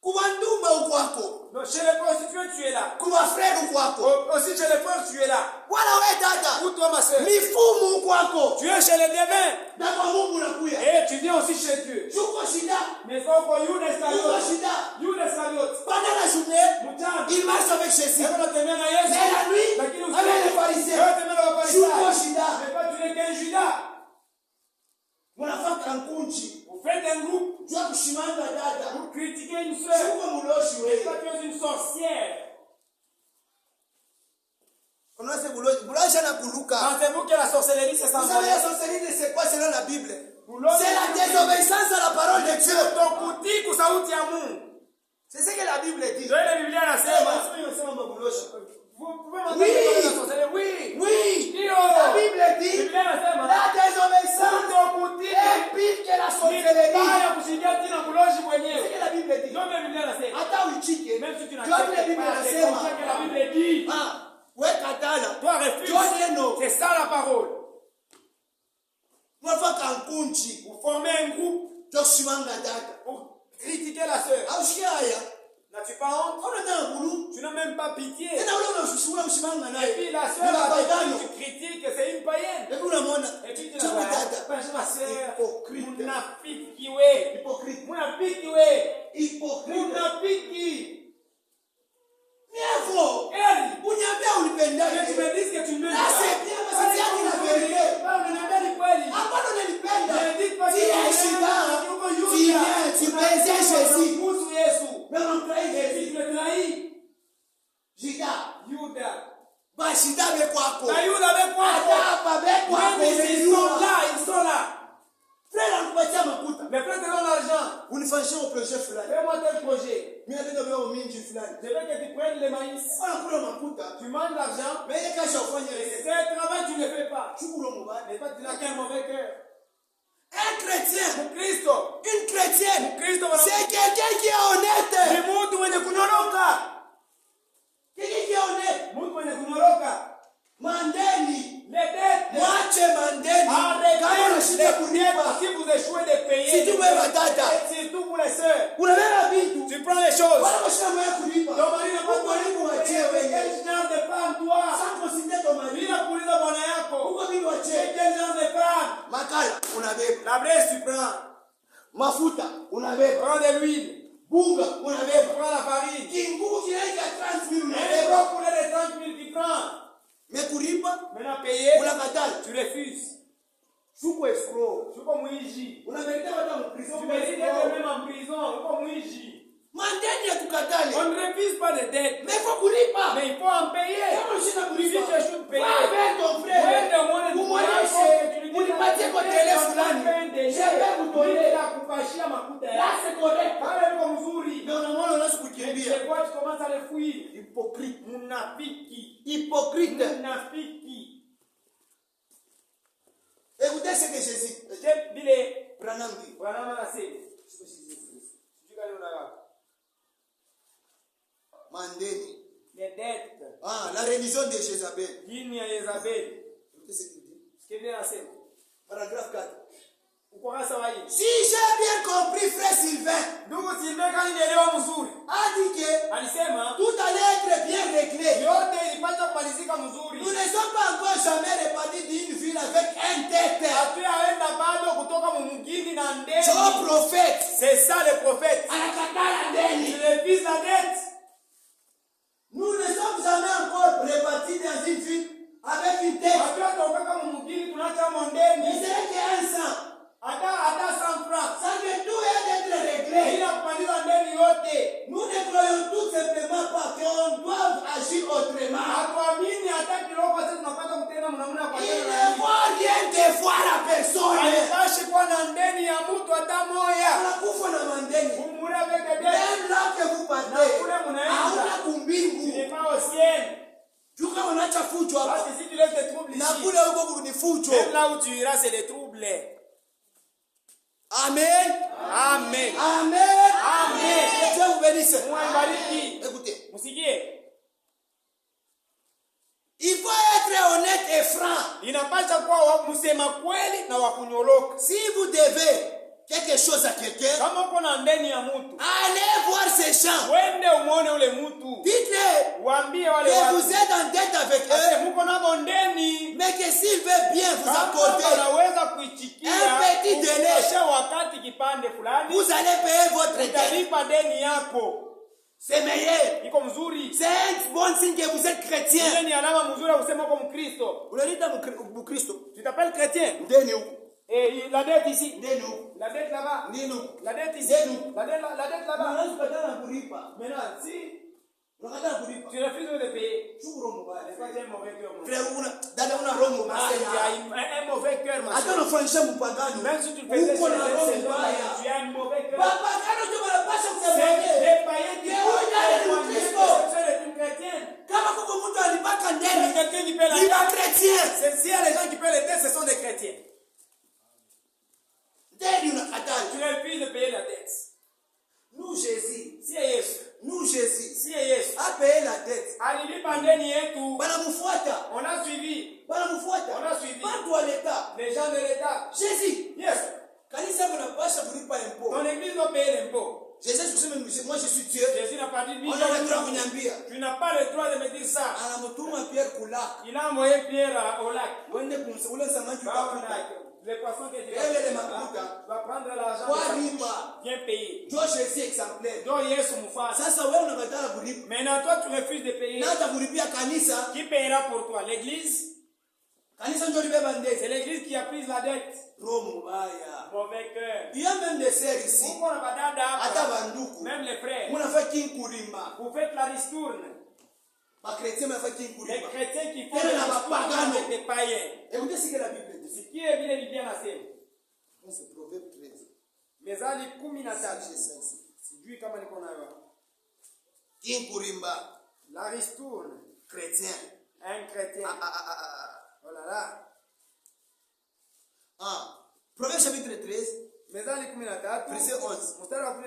Kuwa ndumba ukwako, Donc chez les prostituées tu es là. kuwa frère ukwako, Aussi chez les frères tu es là. wala we dada, Ou toi ma sœur. mifumu ukwako, Tu es chez les démons. na kwa Mungu nakuya. Et tu viens aussi chez Dieu. Shuko shida, Mais faut qu'on Younes uko Iscariote. shida. Younes Iscariote. Pendant la journée, Mchana. il marche avec Jésus. Hebu natembea na Yesu. Mais la nuit, Lakini usiku. avec les pharisiens, Wewe tembea na Wafarisayo. shuko shida. Mais pas tu n'es qu'un Judas. Munafanya kankunchi, Vous faites un groupe jua kushimanga dada, pour critiquer une sœur. shuko muloshi Mais wewe. toi tu es une sorcière. Unaweza buloshi na kuluka. Pensez-vous que la sorcellerie c'est sans Vous savez la valeur? sorcellerie c'est quoi selon la Bible? Buloshi- C'est la désobéissance à la parole de Dieu. Kutokutii kusauti ya Mungu. C'est ce que la Bible dit. Ndio ile Biblia inasema. Vous pouvez m'entendre Oui. parler de la sorcellerie? Oui. Oui, Ndio. la Bible dit Biblia inasema. la désobéissance Kutokutii est pire que la ni sorcellerie. mbaya kushindia tina buloshi C'est ce mwenyewe. que la Bible dit. Ndio vile Biblia inasema. Hata uichike. Même si tu Toi vile n'acceptes Bible pas, c'est inasema. comme ça que la Bible dit. Ah, wewe katala. Toi refuse. Toi neno. C'est ça la parole. Unafanya kankunchi. Vous formez un groupe Toshimanga dada. pour critiquer la sœur. Aushikia haya. N'as-tu pas honte? Unataka kulu. Tu n'as même pas pitié. Tena ule unashushuwa ushimanga Et naye. puis la Ni sœur avec mapagano. qui tu critiques, c'est une païenne. Hebu unamwona. Et tu dis Chama dada. ma sœur, Hypocrite. munafiki we. Hypocrite. Munafiki we. Hypocrite. Munafiki. Miavo. Eli. Uniambia Que tu unipendaje. me dises que tu m'aimes. Là, c'est bien, parce que c'est la vérité. Pas, unaniambia ni kweli. Hapana unanipenda. Ne dis pas que Tu es shida. Tu viens, tu baisais Jésus. Kuhusu Yesu. Mais on trahit Et puis Jésus. tu me trahis. Shida. Yuda. Ba shida bekwako. Na Yuda amekwako. Hapa bekwako. Même ils sont là, ils sont là. Frère anakupatia makuta. Mes frères te donnent l'argent. Unifanyishie projet fulani. Fais-moi tel projet. Mimi nataka wewe mingi fulani. Je veux que tu prennes le maïs. Unakula makuta. Tu manges l'argent. Mais ile kazi ufanye Et ile. ce travail, tu ne le fais pas. Chukuro mubaya. Mais toi, tu n'as qu'un mauvais cœur. Un chrétien, Mu Kristo. une chrétienne, Kristo c'est quelqu'un qui est honnête. ni mtu mwenye kunyoroka. Quelqu'un qui est honnête. Mtu mwenye kunyoroka. Mandeni. Les dettes. Mwache mandeni. Kama unashinda Arrêtez kulipa. si vous échouez de payer. Si tu veux batata. Et surtout pour les sœurs. Unabeba vitu. Tu prends les choses. Wala unashinda mwenye kulipa. Ton mari n'a pas Uko lipo wachie wewe. Quel genre de femme toi? Sans considérer ton mari. Bila kuuliza bwana yako. Uko bibi wachie. Quel genre de femme? Makala unabeba. La braise tu prends. Mafuta unabeba. Prends de l'huile. Bunga unabeba. Prends la farine. Kinguvu kinaika 30,000 Un unabeba. gros poulet de 30 000 tu prends. Mais kulipa Maintenant payer. unakatala. Tu refuses. Shuko escrow. Tu comme mwizi. Unameleta watu mu prison. Tu mérites d'être même en prison. Tu comme mwizi. Mandeni ya tukatale. On ne refuse pas de dette. Mais faut kulipa. Mais il faut en payer. Kama unashinda Si kulipa. tu échoues de payer. Va avec ton frère. Uende uone ndugu Umwonyeshe. yako, tu lui dis, Unipatie kwa tele fulani. Je vais vous donner. Bila kupashia makuta Là yako. c'est correct. Pale uko mzuri. Mais unamwona unaweza Et kukimbia. c'est quoi tu commences à le fuir? Hypocrite. Munafiki. Hypocrite. Munafiki. Écoutez ce que Jésus Je bile Branham dit. Bwana anasema. Sijui kama unaelewa. Mandeni. Les dettes. Ah, la religion de Jézabel. Dini ya Yezabeli. Écoutez ce qu'il dit. Sikiliza anasema. Paragraphe 4. Ukurasa wa hii. Si j'ai bien compris, frère Sylvain, Ndugu Silvia kani nielewa mzuri. a dit que Alisema tout allait être bien réglé. yote ilipata kumalizika mzuri. Nous ne sommes pas encore jamais répandus d'une ville avec un tête. Hatuyaenda bado Même là où tu iras, c'est des troubles. Amen. Amen. Amen. Amen. Que Dieu vous bénisse. Écoutez. Il faut être honnête et franc. Si vous devez quelque chose à quelqu'un, allez voir ces gens. Dites-le que vous êtes en dette avec eux, mais que s'il veut bien vous accorder un petit délai, vous allez payer votre dette. C'est meilleur. C'est un bon signe que vous êtes chrétien. Tu t'appelles chrétien. Et la dette ici. La dette là-bas. La dette ici. La dette là-bas. Maintenant, si tu refuses de payer, tu as un mauvais cœur. Tu as un mauvais cœur, ma soeur. Même si tu faisais tu as un mauvais cœur. C'est les païens qui c'est une chrétienne. Quelqu'un qui paie la dette. S'il y a les gens qui paient les dettes, ce sont des chrétiens. Tu refuses de payer la dette. Nous, Jésus, Si Yesu a payé la dette. alilipa ndeni yetu, Banamufuata. on a suivi. Banamufuata. On a suivi. Watu wa l'État. Les gens de l'État. Jésus. Yes. Kanisa mnapasha kulipa impôt. Ton église doit payer l'impôt. Jésus, moi je suis Dieu. Jésus n'a pas dit On a le droit de kunyambia. tu n'as pas le droit de me dire ça. Anamutuma Pierre kulak. Il a envoyé Pierre au lac. Wende kumsula samaki kwa Les poissons que tu vas prendre l'argent. Viens payer. Toi Jésus exemplaire. Donc Yesu mufasi. Sasa wewe unakataa kulipa. Maintenant toi tu refuses de payer. Na kulipia kanisa. Qui payera pour toi? L'église? Kanisa ndio libeba ndege. C'est l'église qui a pris la dette. Roho mbaya. Mauvais cœur. Il y a même des sœurs ici. Hata banduku. Même les frères. Munafanya kinkurimba. Vous faites la ristourne. Les chrétiens qui font des païens. Écoutez ce que la Bible dit. Ce qui est bien Biblia nasema. C'est Proverbe 13. Mezali 13. Sijui kama niko nayo. Kinkurimba. La ristourne. Chrétien. Un chrétien. Oh là là. Proverbe chapitre 13. Mezali 13. Verset 11. Mstari wa 11.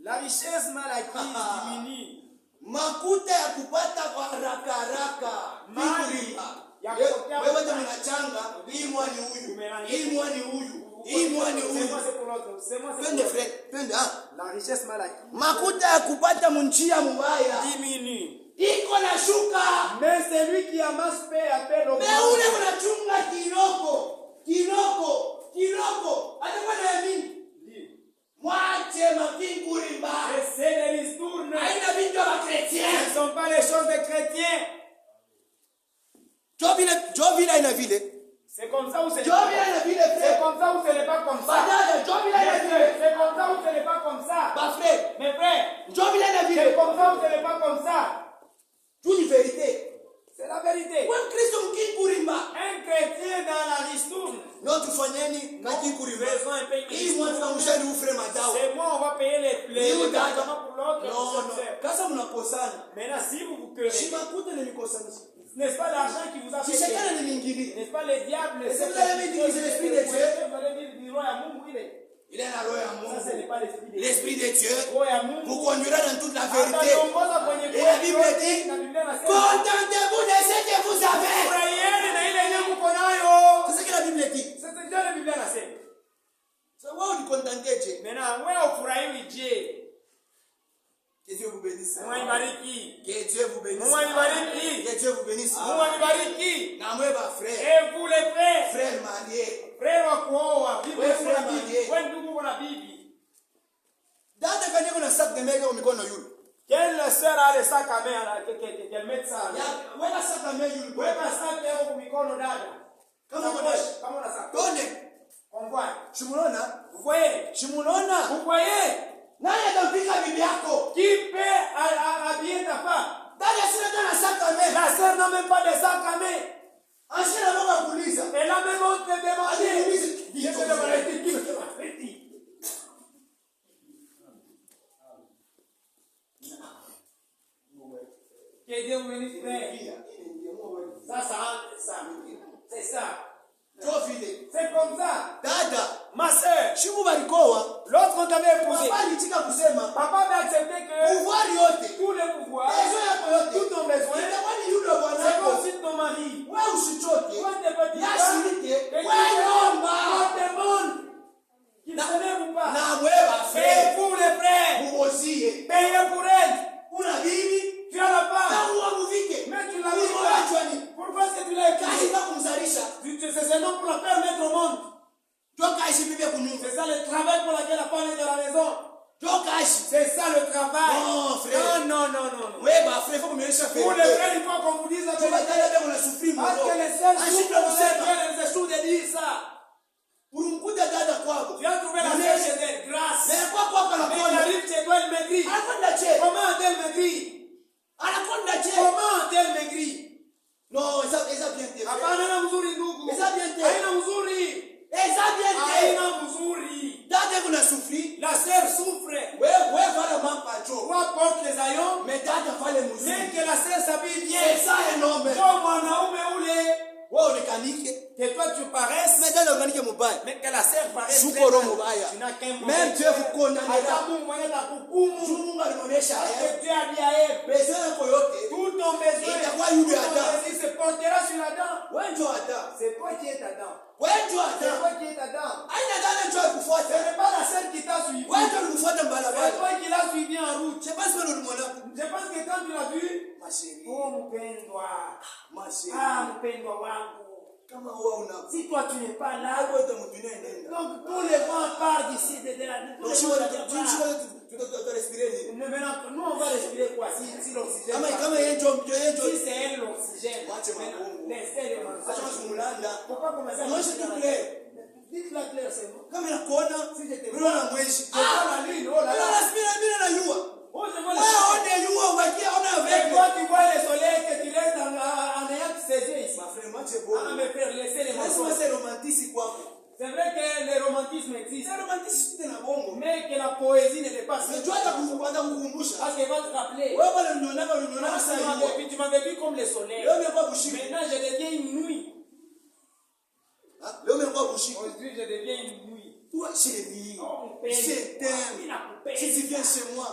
La richesse mal acquise diminue. Makuta ya kupata kwa haraka haraka. Mali ya kupokea. Wewe ndio unachanga, hii mwani huyu. Hii mwani huyu. Hii mwani huyu. Twende frère, twende La richesse mal acquise. Makuta ya kupata munjia mbaya. Diminue. Iko na shuka. Mais celui qui amasse paie appelle au Mais ule unachunga kinoko. Atakuwa na nini? Mwache makinkurimba. C'est des ristournes. Haina vitu vya chrétien. Ce ne sont pas les choses des chrétiens. Jovila ina vile. C'est comme ça ou c'est Jovila ina vile frère. C'est comme ça ou ce n'est pas comme ça. Badala Jovila ina vile. C'est comme ça ou ce n'est pas comme ça. Ba frère. Mes frères. Jovila ina vile. C'est comme ça ou ce n'est pas comme ça. Tout une vérité. C'est la vérité. Wewe Kristo mkinkurimba. Un chrétien dans la ristourne. Non tufanyeni makinkurimba. Hii mwana mshari ufre madao. C'est moi on va payer les médicaments pour l'autre. Non. Kasa mnakosana. Maintenant si vous vous querellez. Shimakuta ni mikosanisha. N'est-ce pas l'argent qui vous a fait? N'est-ce pas les diables? Est-ce que vous allez me dire que c'est l'esprit de Dieu? Vous allez dire du roi à Mungu il est. Il est la roya Mungu. Ça ce n'est pas l'esprit de Dieu. L'esprit de Dieu Mungu vous conduira dans toute la vérité. Et la Bible dit, contentez-vous de ce que vous avez. C'est ce que la Bible dit. C'est ce que la Bible nasema. So wewe ulikontenteje? Maintenant wewe ufurahi je? Que Dieu vous bénisse. Mungu ibariki. Que Dieu vous bénisse. Mungu ibariki. Que Dieu vous bénisse. Mungu ibariki. Na mweba frère. Et vous les frères. Frère marié. Frère wa kuoa. Wewe frère marié. Wewe ndugu uko na bibi. Dada kwenye kuna sac de mega mikono yule. Quelle sœur a le sac à main qu'elle met ça? Weka sac à main yule. Weka sac yako kwa mikono dada. Kama una sac. Tone. On voit. Shimuona? Vous voyez? Shimuona? Vous voyez? Nani atamfika bibi yako? Qui peut habiller ta femme? Dada sina tena sac à main. La sœur n'a même pas de sac à main. Ashina mama kuuliza. Elle a même honte de demander. Je te demande. Que Dieu devenu frère. Ça. C'est ça. C'est comme ça. Dada, ma soeur, shimu balikoa, l'autre on t'avait épousé. papa alitika kusema, Papa avait accepté que pouvoir yote, tous les pouvoirs, tout ton besoin, c'est comme si ton mari. wewe usichoke, Toi t'es pas dit, yashirike, que wewe omba, tu demandes qu'il ne s'élève pas. na wewe Payez frère, pour les frères, muozie, payez pour elle. una bibi, Tu as la femme, na uamuvike, mais tu l'as mis pas. Pourquoi est-ce que tu l'as kazi épousé? za kumzalisha, C'est un nom pour la faire mettre au monde. toka ishi bibi kunyumba, C'est ça le travail pour lequel la femme est dans la maison. toka ishi, C'est ça le travail. non frère, Non. wewe ba frère, faut kumnyesha Pour les frères, il faut qu'on vous dise la tu vas vérité. d'aller on a souffrir Parce moto, que les seuls ashika jours kusema, les échouent de dire ça. urumkuta dada kwako, Tu as trouvé la sœur chez elle, grâce. mais kwa kwako Mais il anakonda, arrive chez toi, elle maigrit. anakonda che, Comment a-t-elle maigri? anakonda che, Comment a-t-elle maigri? non, eza bien te, Hapana mzuri ndugu. eza bien te, Haina mzuri. eza bien te, Haina mzuri. dada kuna souffrir, La sœur souffre. wewe vala mampacho, Toi porte les haillons, mais dada fale mais muziki, que la sœur s'habille bien. c'est ça un homme, Toi mwanaume ule, wewe unekanike, que toi tu paraisses, mais dada unekanike mubaya, mais que la sœur paraisse Sukoro très mal. mubaya. Tu n'as qu'un Même mauvais Dieu cœur. vous condamnera. Hata Mungu mwenye atakuhukumu. Mungu alionyesha Parce haya, que Dieu a dit à Ève, besoin yako yote, tout ton besoin, itakuwa tout yule ton Adam, désir se portera sur Adam. wewe ndio Adam, C'est toi qui es Adam. wewe ndio C'est Adam, toi qui es Adam. aina dada ndio Ce akufuata, n'est pas la seule qui t'a suivi. wewe ndio ulikufuata C'est mbalabala, toi qui l'as suivi en route. je pense que ulimwona Je pense que quand tu l'as vu, ma chérie, oh mpendwa, ma chérie, mpendwa wangu. kama wewe una Si toi tu n'es pas là, wewe ndio mdunia inaenda, donc tous les vents partent d'ici, de la ndio tu respirer nini, Nous on va respirer quoi si l'oxygène. kama yeye ndio Si c'est elle l'oxygène. Wache magongo. Laissez les mensonges. acha kumulanda, Pourquoi commencer à Moi, je te plais. Dites-la clair, c'est bon. kama nakuona Si je te wewe na mwezi, Je vois la lune, oh là wewe là. unasikia mimi na yua, Oh, je vois le wewe soleil. one yua ubakia ona Et avec, toi, tu vois le soleil que tu laisses en ayant ses yeux ici. ma frère, moi c'est Ah, bon, mes frères, laissez les laisse-moi mensonges. c'est romantique kwako, C'est vrai que le romantisme existe, c'est romantique tena bongo, mais que la poésie ne dépasse pas. unajua hata kukukumbusha Parce qu'elle va te rappeler. wewe pale uliona Ah, sasa tu m'avais vu, tu m'avais vu comme le soleil. leo umekuwa kushika, Maintenant, je deviens une nuit. leo umekuwa kushika, Aujourd'hui, je deviens une nuit. toi chérie, Oh, mon je père. t'aime, si tu viens chez moi,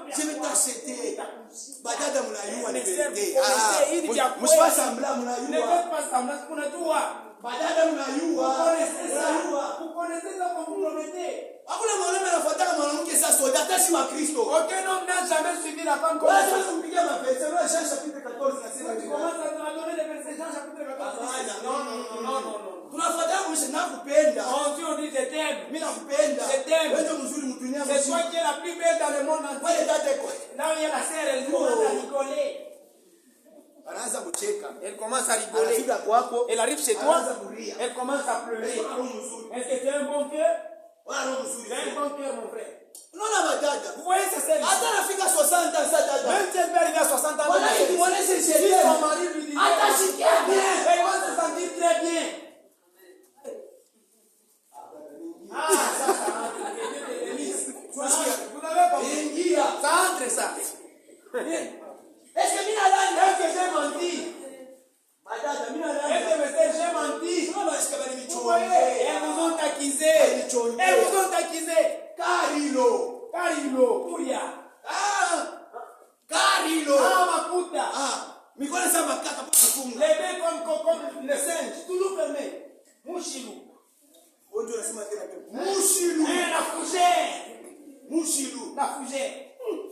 je vais t'acheter, badada mnayua ni Mais vérité, c'est pour laisser, il dit à quoi? msipa sambla Ne mnayua, faites pas semblant qu'on a tout. badada Vous mnayua, connaissez ça. mnayua, Vous connaissez ça quand vous promettez. hakuna mwanaume anafuataka mwanamke sasa hata si wa Kristo, Aucun homme n'a jamais suivi la femme comme wewe ça. sasa kumpigia mapenzi, wewe Jean chapitre 14 nasema Tu commences à donner des versets Jean chapitre 14. Non. tunafuataka kumsha nakupenda, On dit, on dit, je t'aime. mimi nakupenda, Je t'aime. wewe ndio mzuri mdunia C'est toi mzima, qui es la plus belle dans le monde entier. wewe dada kwa Là où il y a la sœur, elle commence à rigoler. anaanza kucheka, Elle commence à rigoler. anafika kwako, Elle arrive chez toi. anaanza kulia, Elle commence à pleurer. roho mzuri, Est-ce que tu as un bon cœur? wala roho mzuri, Tu as un bon cœur, mon frère. unaona badada Vous voyez, c'est celle-ci. hata nafika 60 ans sasa dada, Même si elle peut arriver à 60 ans, Voilà, il dit, voilà, c'est si génial. son mari lui dit, Attachikia bien. elle va se sentir très bien. Ah, ça entre. Vous avez compris? ingia, Ça entre, ça. est-ce que mimi nalanda, Est-ce que j'ai menti? badada mimi Est-ce nalanda, que monsieur, j'ai menti? unaona bashika bali Vous voyez, elles michongo, vous ont accusé. michongo, Elles vous ont accusé. karilo, Carilo, Pouya. karilo, Makuta. mikono sasa makaka pa kufunga, Les mains comme le singe, toujours fermé. Mouchilou. wewe unasema tena mushilu, La fougère. mushilu, La fougère.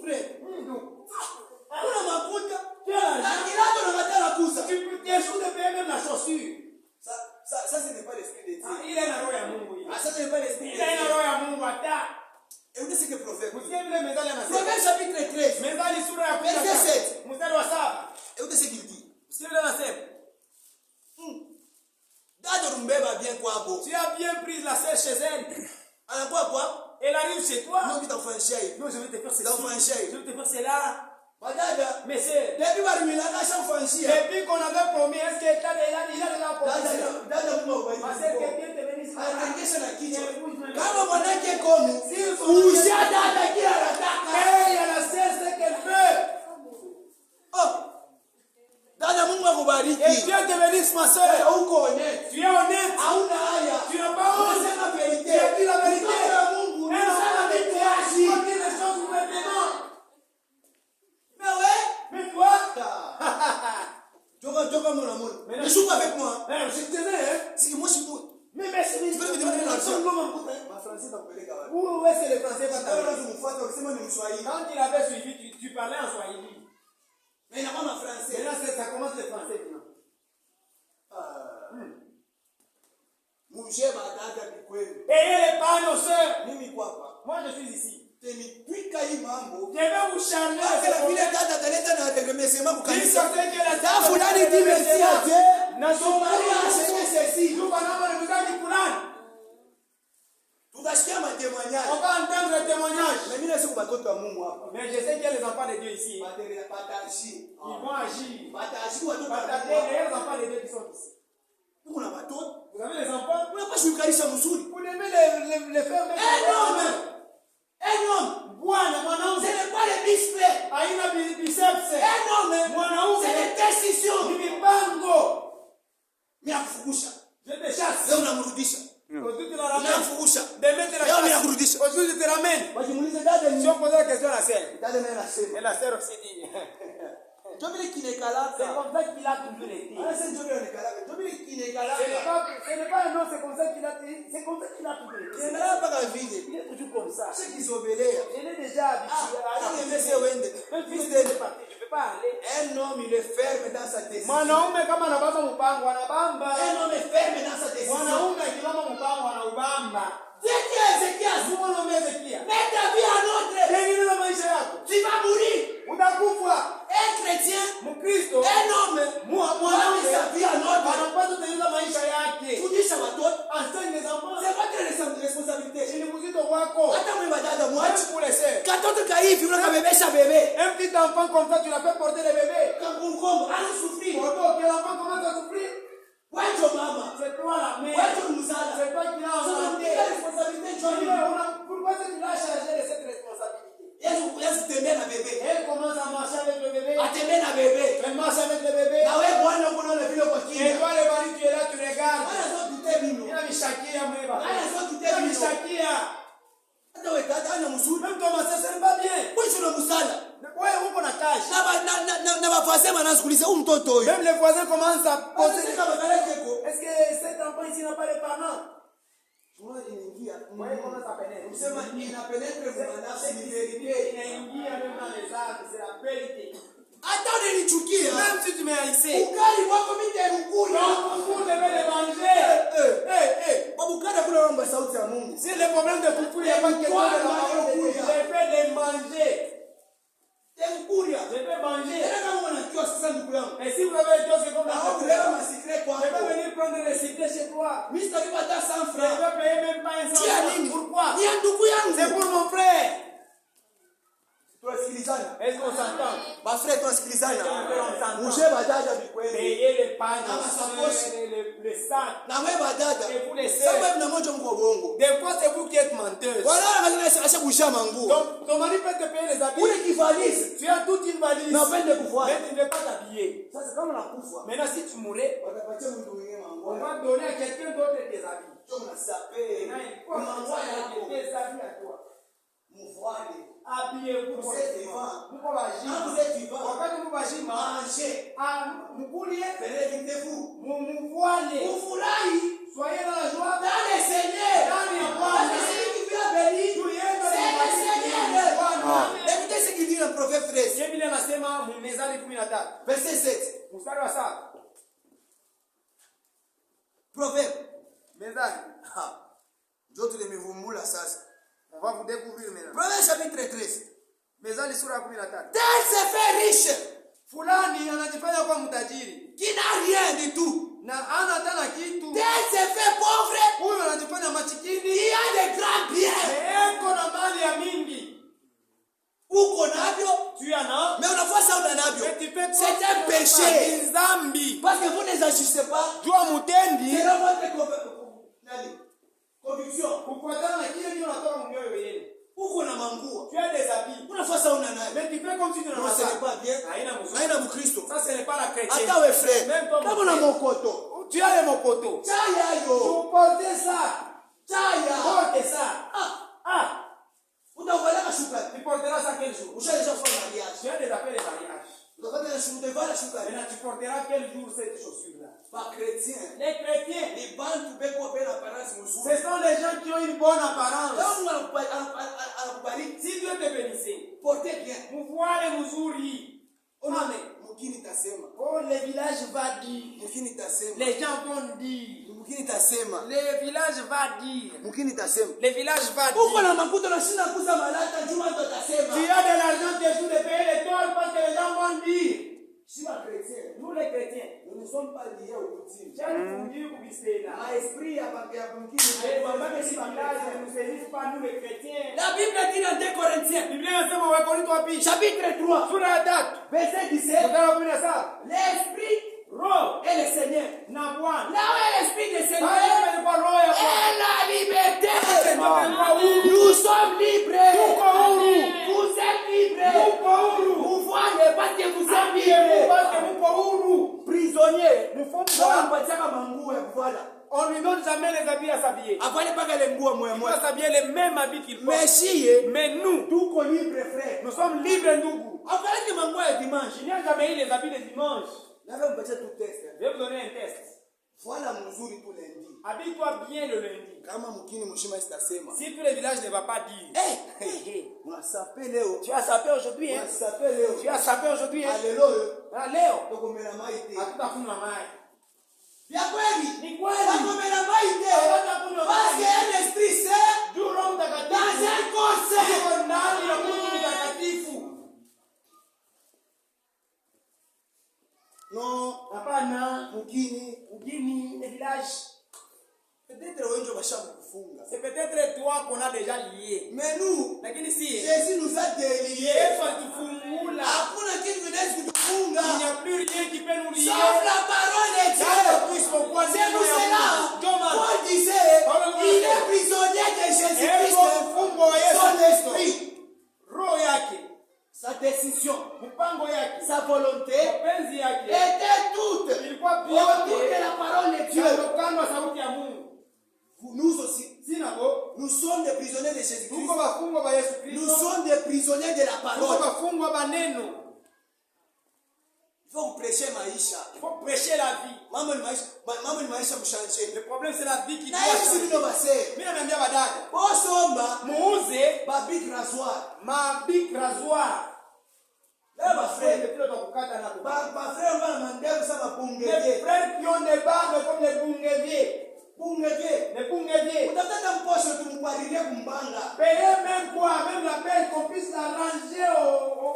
frère, kuna makuta, Tu as na l'argent. kilato na matala kuza, Tu peux t'échouer de payer même la chaussure. ça ce n'est pas l'esprit de Dieu, Il est dans roho ya Mungu. ça ce n'est pas l'esprit de Il est dans Dieu, roho ya Mungu hata. et vous savez que prophète, Usikie vile mezali anasema. Proverbe chapitre 13, Mezali sura ya Verset 17. 7. Mstari wa 7. et vous savez ce qu'il dit, Usikie vile anasema. dada rumbeba bien kwako, Tu as bien pris la sœur chez elle. anakuwa kwa Elle arrive chez toi. non kitakufanyishia hivi, Non, je vais te faire ceci. kitakufanyishia Je hivi, vais te faire cela. badada Mais c'est. depuis barimilaka shamfanyishia, Depuis qu'on avait promis, est-ce que il a déjà promis? dada Mungu Parce que awabariki, quelqu'un te bénisse. anatengesha na kichwa kama mwanake komu, Si usia dada kila anataka, elle a la sœur ce qu'elle veut. oh akubariki. Et Dieu te bénisse, ma soeur. Uko honnête. Tu es honnête. Hauna haya. Tu n'as pas honte. Unasema vérité. Tu as dit la vérité. Mtoto wa Mungu. Et Unasema vitu wazi. on dit les choses maintenant. Mais Mais toi, Toka mon amour. Mais joue avec moi. je te connais. Si moi je suis Mais merci. Tu peux me demander l'argent. Ma français t'appelait quand même. Où est-ce que les Français vont t'appeler? Quand il avait suivi, tu parlais en Swahili. Mais il n'a pas ma français. Maintenant, ça commence le français. Ayez les pas, nos soeurs. Moi, je suis ici. Je vais vous charmer. On va entendre le témoignage. Mais je sais qu'il y a les enfants de Dieu ici. Ils vont agir. Les enfants de Dieu qui sont ici. Vous avez les enfants. Vous devez les faire mettre. Un homme, ce n'est pas le display. Un homme, c'est les décisions. Je te chasse. Aujourd'hui, tu la ramènes. Aujourd'hui, tu te ramènes. Si on pose la question à la sœur. Et la sœur aussi dit. C'est comme ça qu'il a toujours été. Ce n'est pas un homme, c'est comme ça qu'il a été. C'est comme ça qu'il a toujours été. Il est toujours comme ça. Il est déjà habitué. Même si je ne peux pas aller. Un homme, il est ferme dans sa décision. Mwanaume kama anabamba mpango anabamba. Un homme est ferme dans sa décision. Mwanaume akibamba mpango anaubamba. Mets ta vie en ordre. Tu vas mourir. Utakufa. Un chrétien, Mkristo, un homme, mwanaume sa vie en ordre. anapaswa kutengeneza maisha yake. Fundisha watoto. Enseigne les enfants. C'est votre responsabilité. Ni mzito wako. Hata mwe badada mwache. Même pour les sœurs. Katoto kaivi unakabebesha bebe. Un petit enfant comme ça, tu l'as fait porter le bébé. Kakunkombo anasufiri. Quand l'enfant commence à souffrir, Wacho mama. c'est toi la mère. Wacho mzala. C'est toi qui l'as enfanté. Pourquoi tu l'as chargé de cette responsabilité? Yesu tembea na bebe. Elle commence à marcher avec le bébé. Atembea na bebe. Elle marche avec le bébé. Na wewe bwana uko na vile kwa Et kina. toi, le mari, tu es là, tu regardes. Ana sio tutebino. Il a mis Shakia, mweba. Ana sio Il a mis tutebino. Shakia. Hata wewe dada ana mzuri. Même toi, ma sœur, ce n'est pas bien. Wewe sio msala. Ouais, uko na cash. Na bafase banasikuliza huyu mtoto huyu. Même les voisins commencent à poser. Est-ce que cet enfant ici n'a pas de parents? Tunaona inaingia. Ouais, comment ça pénètre? Unasema inapeleka kwa nafsi ni verite. Inaingia même dans les âmes, c'est la vérité. Hata unanichukia. Même si tu m'as haïssé. Ukali wako mimi ndirukuri. Donc vous devez les manger. Babukada kule naomba sauti ya Mungu. Si le problème de couper, il n'y a pas que toi de la parole de Dieu. Je vais les manger. Je vais manger. Et si vous avez des choses comme ça, je vais venir prendre les secrets chez toi. Je ne vais payer même pas un centime. Pourquoi? C'est pour mon frère. Est-ce qu'on s'entend? Payez les pannes, les sacs. Et vous les sœurs. Des fois, c'est vous qui êtes menteuse. Donc, ton mari peut te payer les habits. Tu as toute une valise. Mais tu ne veux pas t'habiller. Maintenant, si tu mourais, on va donner à quelqu'un d'autre tes habits. On envoie tes habits à toi. Habillez-vous pour les vivants. Vous êtes vivants. Wakati mubashiri mangez. Mkulie. Félicitez-vous. Mumuvoile. Mufurahi. Soyez dans la joie. Dans le Seigneur. Dans le Bwana. C'est celui qui vient béni. C'est le Seigneur. Écoutez ce qu'il dit dans le prophète 13. Biblia inasema Mithali 13. Verset 7. Mstari wa 7. Prophète. Mithali. Njoto limevumbula sasa. On va vous découvrir maintenant. Proverbe chapitre 13. Mithali sura ya 13. Tel se fait riche. Fulani anajifanya kuwa mtajiri. Qui n'a rien du tout. Na ana hata kitu. Tel se fait pauvre. Huyo anajifanya masikini. Il a de grands biens. Eko na mali ya mingi. Uko navyo. Tu en as. Mais unafua ça una navyo. C'est un péché. Zambi. Parce que vous ne agissez pas. Jua mutendi. C'est votre conviction. Kufuatana na kile ndio natoka mioyo yenu. Uko na manguo. Tu as des habits. Unafasa una nayo. Mais tu fais comme si tu n'en as pas. Pas bien. Haina Mkristo. Ça ce n'est pas la chrétienne. Hata we frère. Même toi. Kama na mokoto. Tu as les mokoto. Chaya yo. Tu portes ça. Chaya. Porte ça. Ah. Utavala shuka. Tu porteras ça quel jour? Ushaje faire mariage. Tu as déjà fait les mariages. Maintenant, tu porteras quel jour cette chaussure-là? Pas chrétien. Les chrétiens. Les bandes qui peuvent faire apparence. Ce sont les gens qui ont une bonne apparence. Si Dieu te bénissait, portez bien. Mouvoile muzuri. Amen. Mukini tasema. Oh, les villages va dire. Mukini tasema. Les gens vont dire. Mukini tasema. Les villages va dire. Mukini tasema. Les villages va dire. Uko na makuta na shina kuza malata juma ndo tasema. Tu as de l'argent tes jours de payer les tolls parce que les gens vont dire. Si ma chrétien, Nous les chrétiens, nous ne sommes pas liés au coutume. j'ai entendu vous disait là. Ma esprit ya mukini. Les mamans de ce village ne nous saisissent pas, nous les chrétiens. La Bible dit dans 2 Corinthiens, Bible inasema wa Korinto wa pili. chapitre 3, Sura ya 3. verset 17. L'esprit Roho et le Seigneur. na Bwana. Là où est l'esprit du Seigneur Haya ilikuwa roho ya Bwana. et la liberté. Amen. Nous sommes libres. Tuko huru. Vous êtes libres. Tuko huru. Vous voyez parce que vous êtes Ambiez-vous libres. parce que muko huru. Prisonnier. Mfungwa. Mpatiaka manguo ya kuvala. On lui donne jamais les habits à s'habiller. Apale paka le nguo moya Il moya. va s'habiller les mêmes habits qu'il porte. Meshiye. Mais nous, Tuko libre frère. nous sommes libres, ndugu. Apale ni manguo ya dimanche. Il n'y a jamais eu les habits de dimanche. Navyo mpatia tu test. Je vais vous donner un test. Voilà mzuri tu lundi. Habille-toi bien le lundi. Kama mkini mshima sitasema. Si tous les villages ne vont pas dire. Unasape leo. Tu as sapé aujourd'hui, hein? Unasape leo. Tu as sapé aujourd'hui, hein? Haleluya. Ah, Léo. Tokomela maite. Hatutakunywa maji. Ya kweli. Ni kweli. Tokomela maite. Hatutakunywa Parce maji. que l'esprit c'est Juu Roho Mtakatifu dans un conseil. yuko ndani ya Mungu mtakatifu. Non, Hapana. mkini. Mjini, les villages. Peut-être wengi washakufunga. C'est peut-être toi qu'on a déjà lié. Mais nous, Lakini si Jésus nous a déliés. Yesu alitufungula. Hakuna kitu kinaweza Il n'y kutufunga. a plus rien qui peut nous lier. Sauf la parole de Dieu. C'est pour cela. Paul disait, il est prisonnier de Jésus-Christ. Son esprit, Roho yake, sa décision, mpango yake, sa volonté mapenzi yake était toute ilikuwa autour vyote de la parole de Dieu. kando sauti ya Mungu. Nous aussi, Sinabo, nous sommes des prisonniers de Jésus-Christ. tuko wafungwa wa Yesu Nous Kristo. sommes des prisonniers de la Tuko parole. wafungwa wa neno. Il faut prêcher maisha. Il faut prêcher la vie. Mambo ni maisha mshanje. Le problème c'est la vie qui doit Na hizi changer. ndio base. Mimi naambia badada, Osomba muuze babik rasoir. mabic rasoir. Là ba frère, Frère, pile utakukata na kubaka. ba frère va mandevu sa Les bungevie. frères qui ont des barbes comme les bungeviers. Bungevie. Les bungeviers. Utataka mposho tumparirie kumbanga. Payer même quoi, même la paix, qu'on puisse l'arranger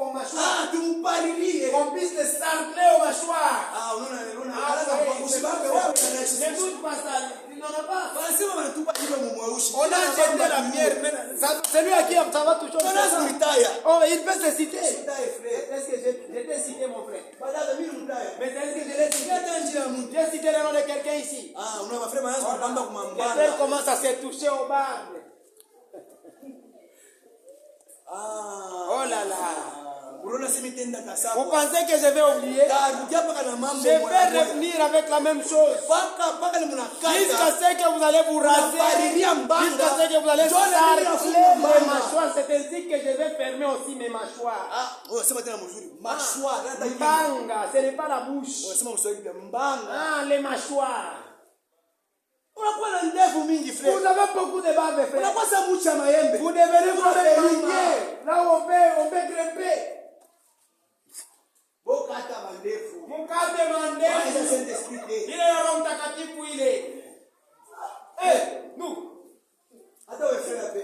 au mâchoire. Ah, tumparirie. Qu'on puisse le sarcler au mâchoire. Ah, unaona Ah, alaza ouais, kwa usibange wewe unaishi. ne doute pas ça. Il n'en a pas. Wanasema wanatupa hivyo mumweushi. On a jeté la pierre. Celui à qui ça va toucher. Wanaweza kuitaya. Oh, il peut se citer. Itaye frère. Est-ce que je t'ai cité, mon frère? Badala mimi mtaya. Mais est-ce que je l'ai cité? Hata njia ya mtu. J'ai cité le nom de quelqu'un ici. Ah, una mafrema wanaanza kupanda Les kumambanga. frères commencent à se toucher au barbe. Ah. Oh là là. Unaona sisi tenda Vous kasaba. pensez que je vais oublier? Tarudia paka na mambo Je vais revenir avec la même chose. paka ni mnakata. Jusqu'à ce que vous allez vous raser. Jusqu'à ce que vous allez sarcler les mâchoires. C'est ainsi que je vais fermer aussi mes mâchoires. Ah, unasema tena mzuri. Mashwa, hata hivi. Mbanga, ce n'est pas la bouche. Unasema mswahili pia mbanga. Ah, les mâchoires. Unakuwa na ndevu mingi Vous frère. avez beaucoup de barbe, frère. Unakuwa sa mucha maembe. Vous devenez comme des lignées. Là où on peut grimper. Boka hata mandevu. Mkate Bwana mandefu. Saint Esprit. Ile ya Roho Mtakatifu ile. Nous. Hata wewe frère pe.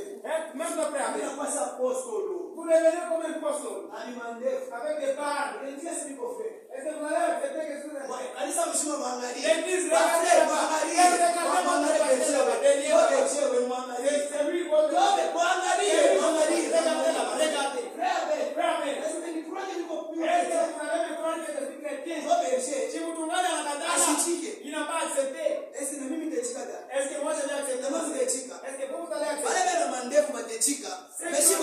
Même notre frère. Unakuwa sa apostolo. Vous devenez comme un apôtre. Ani mandevu. Avec des barbes. Ndio sisi niko frère. Est-ce que vous allez accepter que c'est Ouais, kanisa mshima mwangalie. L'église, Ba frère regardez, mwangalie. regardez, Mwangalie regardez, pechewe. regardez, Yote chewe mwangalie. c'est lui votre. Yote mwangalie. Mwangalie. Regardez là-bas, regardez. Frère pe. Frère, Est-ce que ni croire que niko plus? est-ce que vous allez me prendre que je suis chrétien? Si vous tournez dans la katana, il n'a pas accepté. Est-ce que mimi nitachika da? Est-ce que moi je vais accepter? Kama nitachika. Est-ce que vous allez accepter? Wale bana mandevu batechika. Meshi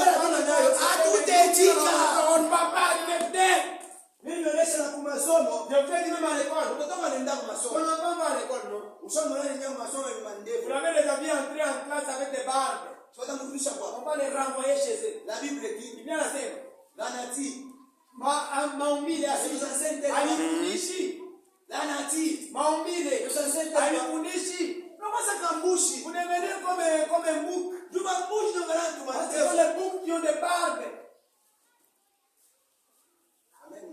Batoto wanaenda masomo. On entend pas à l'école, non? Ushamona nyenye masomo ya mandevu. Vous l'avez déjà vu entrer en classe avec des barbes. Tutamrudisha kwa. On va les renvoyer chez eux. La Bible dit, Biblia inasema lanati. maumbile alifundishi. Lanati. Maumbile alifundishi. Unapasa kambushi. Vous devenez comme un bouc. Tu vas bouger dans la tu Parce que ce sont les boucs qui ont des barbes. Amen.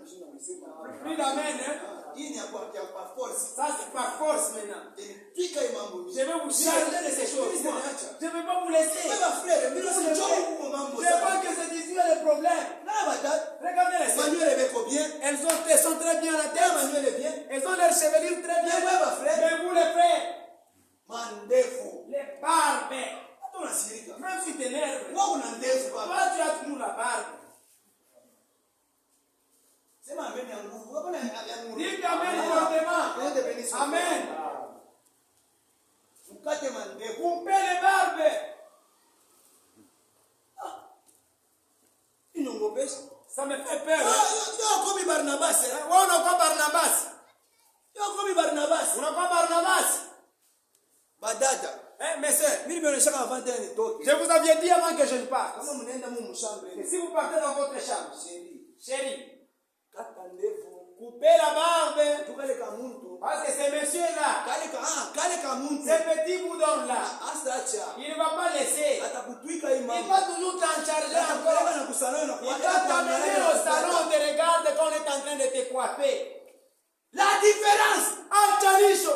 Plus d'amen, hein? Hii ni kwa force. Ça c'est par force maintenant. Fika imambo. Je vais vous charger de ces choses. Je ne vais pas vous laisser. Frère, mimi Je veux pas que c'est d'ici le problème. Regardez les sœurs. Elles sont très bien à la tête. Elles ont leur chevelure très bien. Mais vous les frères, les barbes. Même si tu t'énerves, toi tu as toujours la barbe. Dites amen fortement. Amen. Coupez les barbes. Ça me fait peur. Comme Barnabas. On a quoi Barnabas? Comme Barnabas. On a quoi Barnabas? Badada. Mes sœurs, je vous avais dit avant que je ne parte. parte. Si vous partez dans votre chambre, chérie, coupez la barbe. Parce que ces messieurs-là, ces petits boudons-là, il ne va pas laisser. Il va toujours t'en charger encore. Il va t'amener au salon, on te regarde quand on est en train de te coiffer. La différence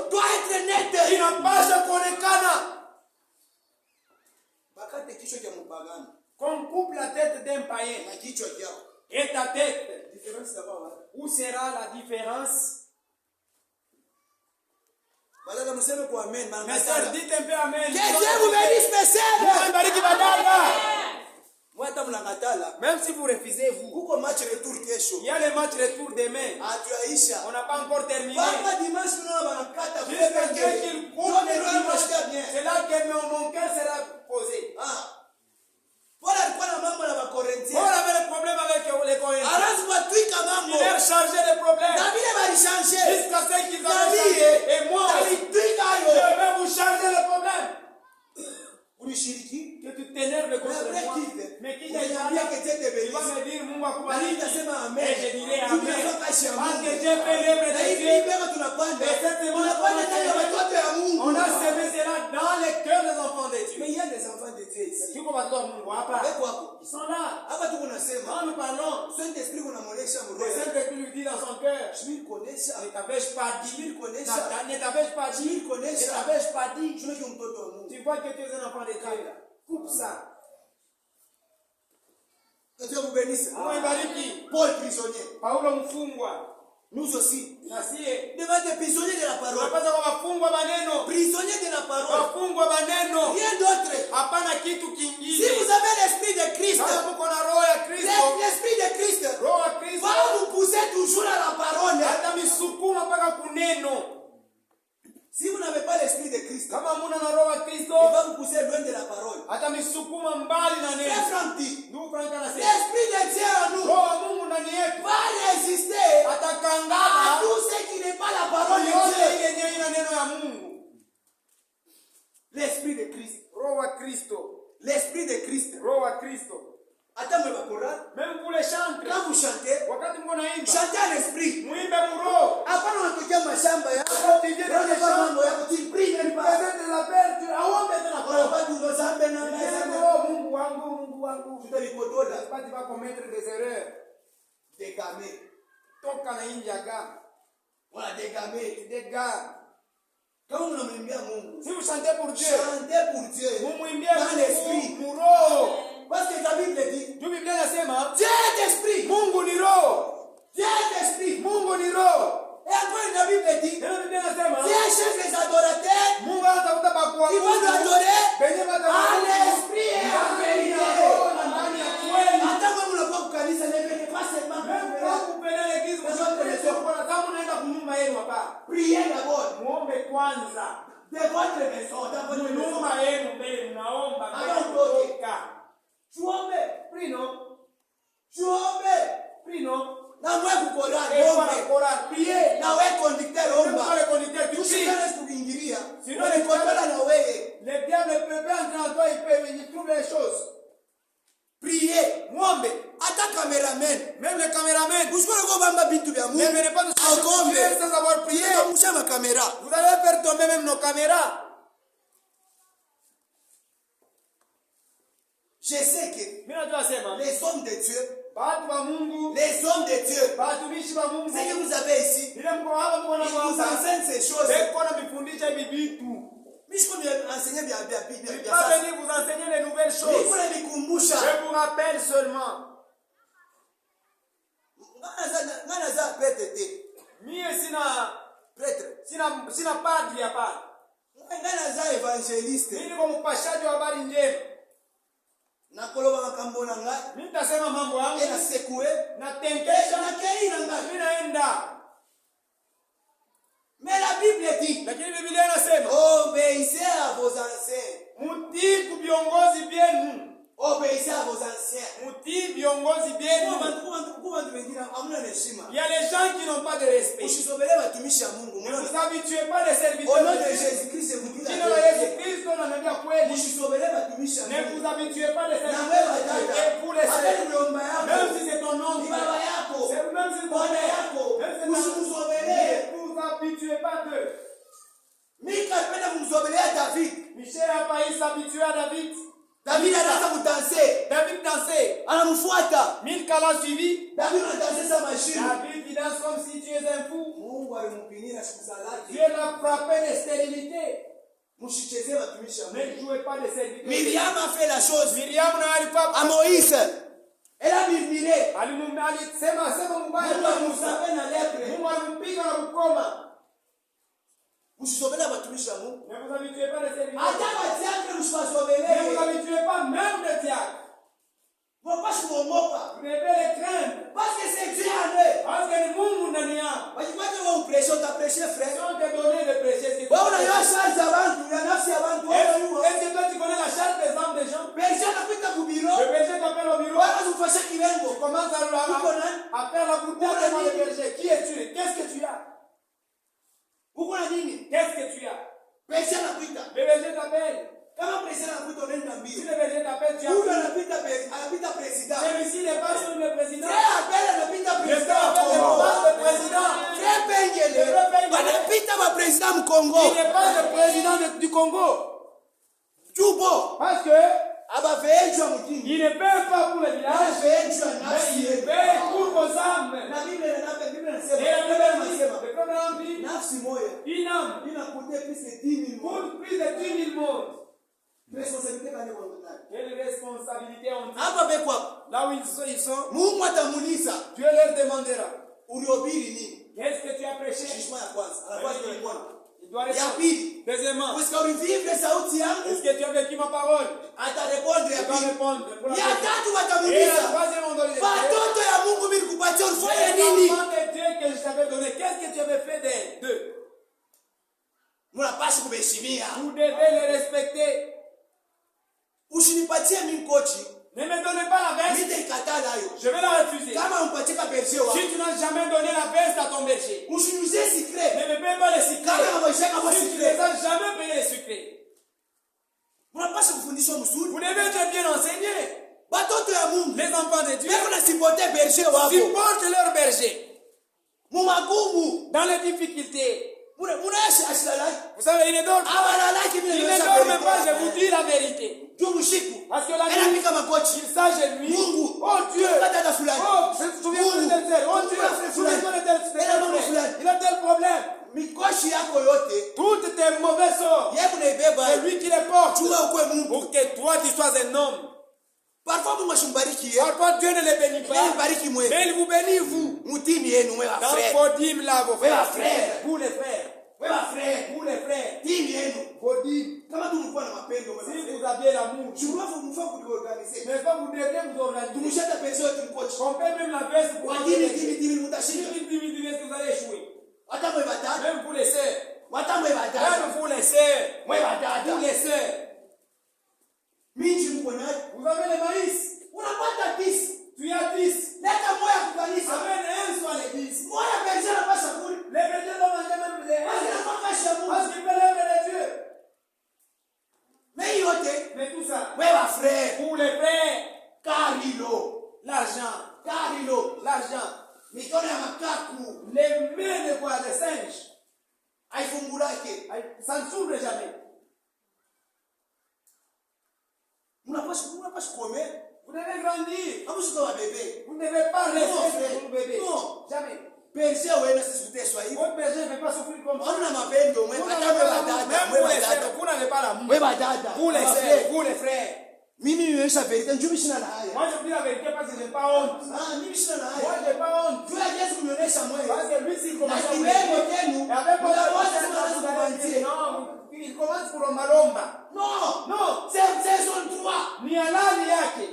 doit être nette. Il n'a pas ce qu'on est cana. Qu'on coupe la tête d'un païen et ta tête, où sera la différence? Mais ça, dites un peu amen. Que Dieu vous bénisse, mes sœurs. Même si vous refusez, vous. Il y a le match retour demain. On n'a pas encore terminé. Jusqu'à Dieu qu'il coupe le dimanche. C'est là que mon cœur sera posé. Paul avait le problème avec les Corinthiens. Il leur chargeait les problèmes. Jusqu'à ce qu'ils avaient changé. Et moi, je vais vous charger les problèmes. Que tu t'énerves contre moi. Mais qui t'a dit, il va me dire, Mungu akubariki. Et je dirai amen. Parce que Dieu fait l'œuvre de Dieu. Et cette semaine, on a semé cela dans les cœurs des enfants de Dieu. Mais il y a des enfants de Dieu ici. Ils sont là. Quand nous parlons, le Saint-Esprit lui dit dans son cœur, ne t'avais-je pas dit, ne t'avais-je pas dit, ne t'avais-je pas dit. Tu vois que tu es un enfant de Dieu. Coupe ça. Que Dieu vous bénisse. Paul prisonnier. Paulo mfungwa. Nous aussi. Nasie. Devant des prisonniers de la parole. Prisonniers de la parole. Rien d'autre. Hapana kitu kingine. Si vous avez l'esprit de Christ. Kama uko na roho ya Kristo. L'esprit de Christ. Roho ya Kristo. Va vous pousser toujours à la parole. Hata misukuma mpaka kuneno. Si vous n'avez pas l'esprit de Christ, kama muna na roho ya Kristo, il va vous pousser loin de la parole. Hata misukuma mbali na neno. Frère Franck dit, l'esprit de Dieu en nous roho Mungu ndani yetu va résister atakangana à tout ce qui n'est pas la parole de Dieu. Ile yenye ina neno ya Mungu. L'esprit de Christ. Roho wa Kristo. L'esprit de Christ. Roho wa Kristo. Même pour les chants, quand vous chantez, chantez à l'esprit. Après, on a tout ma chambre. Tu vas commettre des erreurs. Dégamer. Voilà, dégamer. Dégame. Quand vous l'aimez bien, si vous chantez pour Dieu, chantez pour Dieu. Dans l'esprit. Parce que ta Bible dit, Dieu est esprit. Mungu ni roho. Dieu est esprit. Mungu ni roho. Et après la Bible dit, Dieu cherche les adorateurs. Ils vont l'adorer à l'esprit et en vérité. Attends, vous ne pouvez pas canaliser, ne venez pas seulement. Priez d'abord. De votre maison, dans votre maison. Tuombe. Na wewe kukora, prier. Na wewe conducteur, prier. Muombe. Ata cameraman. Même le caméraman. Usikone ko bamba bintu bya Mungu. Ne venez pas nous prier sans avoir prié. Msha ma caméra. Vous allez faire tomber même nos caméras. Je sais que les hommes de Dieu, les hommes de Dieu, ce que vous avez ici, ils vous enseignent ces choses. Mais je peux enseigner bien. Je ne vais pas venir vous enseigner les nouvelles choses. Je vous rappelle seulement. Mie sina padri hapa. Evangeliste. Mimi ni mpashaji wa habari njema. Nakoloba makambo na ngai. Mimi nitasema mambo yangu. Na sekue. Na tenkesha na keira ngai. Mimi naenda. Mais la Bible dit. Lakini Biblia inasema. Obéissez à vos anciens. Mutii viongozi vyenu. Obéissez à vos anciens. Mutii viongozi vyenu. Il y a les gens qui n'ont pas de respect. Ne vous habituez pas les serviteurs. Au nom de Jésus-Christ, vous dites la vérité. Ne vous habituez pas les serviteurs. Et vous les serviteurs. Même si c'est ton nom. Même si c'est ton nom. Ne vous habituez pas d'eux. Michel a failli s'habituer à David. David dansait. Anamfuata. Milka l'a suivi. David a dansé sa machine. David il danse comme si tu es un fou. Dieu l'a frappé de stérilité. Ne jouez pas de serviteurs. Myriam a fait la chose. Myriam n'a pas à Moïse. Elle a murmuré. Ne vous habituez pas de serviteurs. Ne vous habituez pas même de diacre. Vous devez les craindre. Parce que c'est Dieu en eux. Parce que le monde n'a rien. Si on t'a prêché, frère. Si on t'a donné de prêcher, c'est est-ce que toi tu connais la charge des âmes des gens? Le berger t'appelle au bureau. Tu commences à faire la bouteille devant le berger. Qui es-tu? Qu'est-ce que tu as? Qu'est-ce que tu as? Le berger t'appelle. Si le berger t'appelle, tu as président. Celui-ci n'est pas sur le président. Le président du Congo. Il n'est pas le président du Congo. Parce que il ne paye pas pour le village, mais il paye pour vos âmes. Et la Bible dit, une âme coûte plus de 10 000 morts. Quelle responsabilité ont-ils? Là où ils sont, Dieu leur demandera. Qu'est-ce que tu as prêché? Il doit répondre. Deuxièmement, est-ce que tu as vécu ma parole? Il doit répondre. Et la troisième, on doit lui dire, les enfants de Dieu que je t'avais donné, qu'est-ce que tu avais fait d'eux? Vous devez les respecter. Ne me donnez pas la veste. Je vais la refuser. Si tu n'as jamais donné la veste à ton berger, ne me paye pas les secrets. Si tu ne les as jamais payé les secrets, vous devez être bien enseigné. Les enfants de Dieu supportent leur berger dans les difficultés. Vous savez, il ne dort même pas, je vous dis la vérité. Parce que la nuit, il sage lui. Oh Dieu, oh, je me souviens de tel. Oh Dieu, je me souviens de tel. Il a tel problème. Toutes tes mauvais sorts, c'est lui qui les porte. Pour que toi tu sois un homme. Parfois Dieu ne les bénit pas, mais il vous bénit vous. Dans vos dîmes là, vos frères. Vous les frères. Vous les frères. Vos dîmes. Si vous aviez l'amour, mais quand vous devez vous organiser, on fait même la veste pour vous. Est-ce que vous allez échouer? Même vous les sœurs. Même vous les sœurs. Vous les sœurs. Vous avez le maïs. Tu as 10. Amène un soit les 10. Les bergers doivent manger même les 1. Parce qu'ils veulent l'œuvre de Dieu. Mais tout ça, pour les frères, wake. Ça ne s'ouvre jamais. Unapaswa kuomea. Vous devez grandir. Hamsitoa bébé. Vous ne devez pas rester Non, pour bébé. non. Jamais. Berger wewe sisiteswa hivi. Votre berger ne peut pas souffrir comme ça. Hamna mapendo mwe. Vous Hata n'avez wewe pas l'amour. dada, Même wewe vous les dada. sœurs, vous n'avez pas l'amour. Wewe dada. Vous les sœurs, vous les frères. Mimi nimeisha verite njoo mishina na haya. Moi je dis la vérité parce que j'ai pas honte. Ah, mimi sina na Moi haya. j'ai pas honte. Tu as Yesu kunionyesha mwe. Parce que lui s'il commence Na à kilengo chenu. Et avec votre kuanzia. non, il commence pour malomba. Non. Non, C'est saison 3. ni halali yake.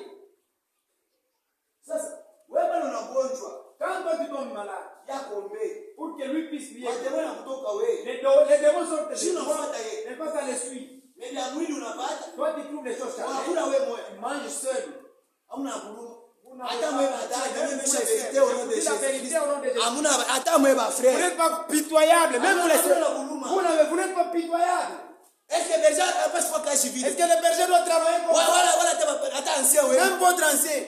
Sasa wewe bado unagonjwa. Quand toi tu tombes malade, Yako ombe. pour que lui puisse bien. Watemwe na kutoka wewe. Les démons sortent de Sio lui. unafuata yeye. Et pas ça les suit. Mimi ya mwili unapata. Toi tu trouves les choses Hakuna charnelles. wewe moyo. Tu manges seul. Hamna huruma. Vous n'avez Hata pas- mwe badada, mimi nimesha verite au nom de Je vous dis la vérité Jésus. au nom de Jésus. Hamna hata mwe ba Vous frère. n'êtes pas pitoyable, même vous les Hamna sœurs. huruma. Vous n'êtes pas pitoyable. Est-ce que berger hapa sio kazi Est-ce vile? que le berger doit travailler comme ça? Wala hata ancien wewe. Même votre ancien.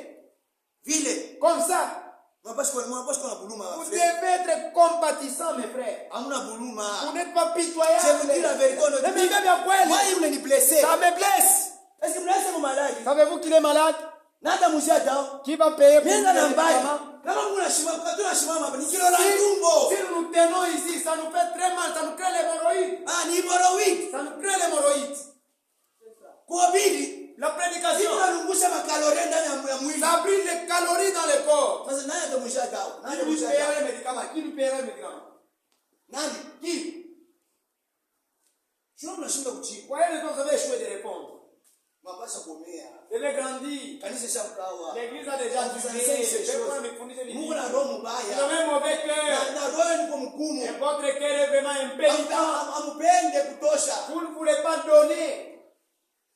Vile. Comme ça. Mapaswa na buluma Vous frère. devez être compatissant, mes frères. Hamna buluma. Vous n'êtes pas pitoyable. Je vous dis la vérité. Mais bien kweli. Moi il me blessé. Ça me blesse. Est-ce que vous laissez mon malade? Savez-vous qu'il est malade? Nada mujada. Qui va payer pour Mimi na le mbaya. médicament? Kama kuna shimama hapa nikilo la tumbo. Si nous nous tenons ici, ça nous fait très mal, ça nous crée l'hémorroïde. Ah ni hemorrhoid. Ça nous crée l'hémorroïde. Kuhubiri. La prédication, Sio nalungusha makalori ndani ya mwili. ça brûle les calories dans le corps. Sasa nani atamwisha dawa? Nani Qui lui atamwisha paiera dawa? les médicaments? Qui lui paiera les médicaments? Nani? Qui? Sio mnashinda kujibu. Voyez les gens, vous avez échoué de répondre. Mapasha komea. Vous devez grandir. Kanisa shamkawa. L'église a déjà jugé. Mungu na roho Vous mbaya. avez un mauvais cœur. Na roho niko mkumu. Et votre cœur est vraiment impénitent. Amupende kutosha. Vous ne voulez pas donner.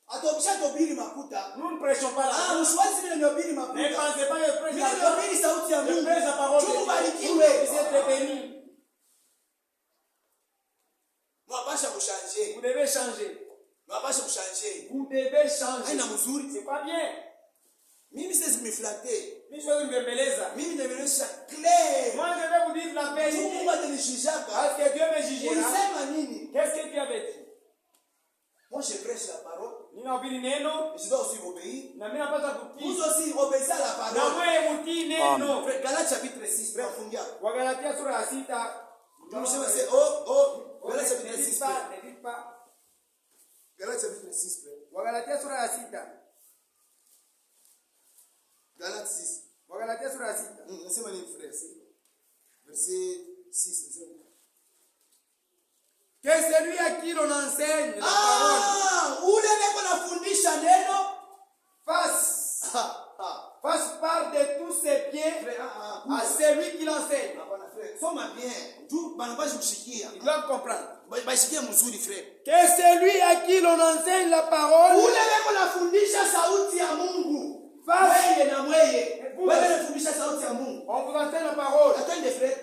Atobisha tobiri makuta. Nous ne prêchons pas Ah, la mswazi vile nyobiri Ne makuta. pensez pas que je prêche Mimi la nyobiri sauti ya Je Mungu. prêche la parole de Tu Dieu. ubarikiwe. Vous êtes bénis. Mwapasha kushanje. Vous devez changer. Mwapasha kushanje. Vous devez changer. Haina mzuri. C'est pas bien. Mimi siwezi kumiflate. Mimi siwezi mbembeleza. Mimi nimeonyesha clear. Moi je vais vous dire la vérité. Mungu atanishishaka. Parce que Dieu me jugera. Ulisema nini? Qu'est-ce que Dieu avait dit? Moi je prêche la parole. Ninahubiri neno Je dois aussi obéir. na mimi napaswa kutii. Vous aussi obéissez à la Na parole. wewe utii neno. Galates chapitre 6, tunafungia. Wagalatia sura ya 6. Tumesema c'est oh Galates chapitre Ne 6. dites pas, ne dites pas. Galates chapitre 6. Wagalatia sura ya 6. Galates 6. Wagalatia sura ya 6. Nasema nini frère? Verset 6 nasema. Que celui à qui l'on enseigne la parole Ule niko nafundisha neno fasse part de tous ses biens à celui qui l'enseigne. Hapana frère. Soma bien. Tu banabashi kushikia. Ils doivent comprendre. Bashikia mzuri frère. Que celui à qui l'on enseigne la parole Ule niko nafundisha sauti ya Mungu. fasse. Wewe na mweye. Wewe nafundisha sauti ya Mungu. On vous enseigne la parole. Attendez frère.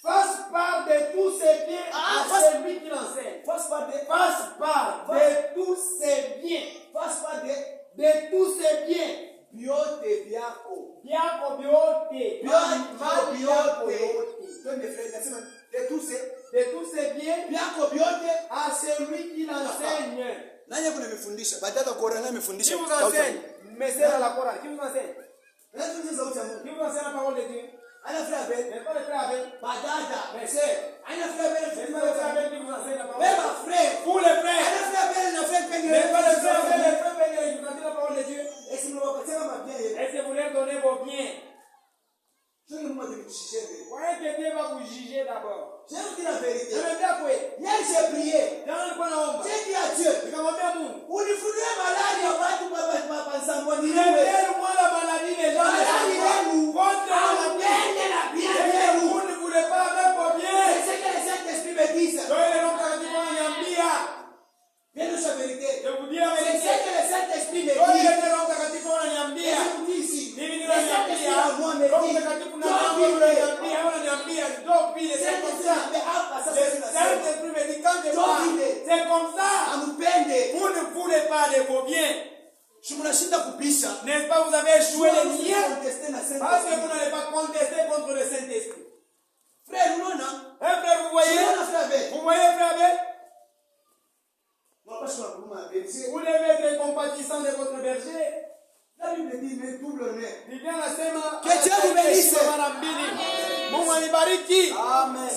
Fasse part de tous ses biens à celui qui l'enseigne. Fasse part de tous ses biens. Fasse part De tous ses biens. vyote vyako. Vyako vyote. Mali yako yote. Twende frère, nasema de tous ses biens vyako vyote à celui qui l'enseigne. nani kuna mifundisha? Badala Qur'an Qui amefundisha. vous enseigne? Mais c'est la Coran. Qui vous enseigne? Nani sauti ya Mungu? Qui vous enseigne la parole de Dieu? Ana frère Ben. Mais pas le frère Abel. Badada. Mais c'est. Ana frère Ben. Mais pas le frère Abel qui vous enseigne la parole. Beba frère. Pour les frères. Ana frère Ben na frère Ben. Mais pas le frère Abel, les frères Abel qui vous enseigne la parole de Dieu. Esi mwapatia kama bien yeye. Est-ce que vous leur donnez vos biens? Sio mmoja nikushishie. Voyez que Dieu va vous juger d'abord. Je vous dis la vérité. Je vais dire quoi? Hier j'ai prié. Dans le coin d'ombre. J'ai dit à Dieu. Nikamwambia Mungu. Unifunulie malali ya watu baba nsambo ni wewe. Révèle-moi la maladie des gens. Malali yenu. Votre maladie. Ampende na bien Et yenu. vous ne voulez pas avec vos biens. C'est ce que le Saint-Esprit me dit. Soyez les mtakatifu wananiambia. Bien nous la vérité. Je vous dis la C'est vérité. ce que le Saint-Esprit me Soyez dit. les mtakatifu Et wananiambia. je vous dis ici. Mimi Le Saint-Esprit ninaniambia. à moi me Roho dit. Mtakatifu na Don't Mungu be wananiambia, wananiambia, don't be Le the same comme Saint-Esprit ça. me hapa sasa Le tunasema. Saint-Esprit me dit quand je Don't parle, be the- c'est comme ça. Ampende. Vous ne voulez pas de vos biens. Si mnashinda kubisha. N'est-ce pas, vous avez échoué les miens. Contester na Parce que Saint-Esprit. vous n'allez pas contester contre le Saint-Esprit. Frère, unaona? Hein, frère, vous voyez? Unaona frère Ben? Vous voyez, frère Abel? berger. Vous devez être compatissant de votre berger. La Bible dit, mais double honneur. Biblia nasema Que Dieu vous bénisse. mara mbili. Mungu anibariki. Amen.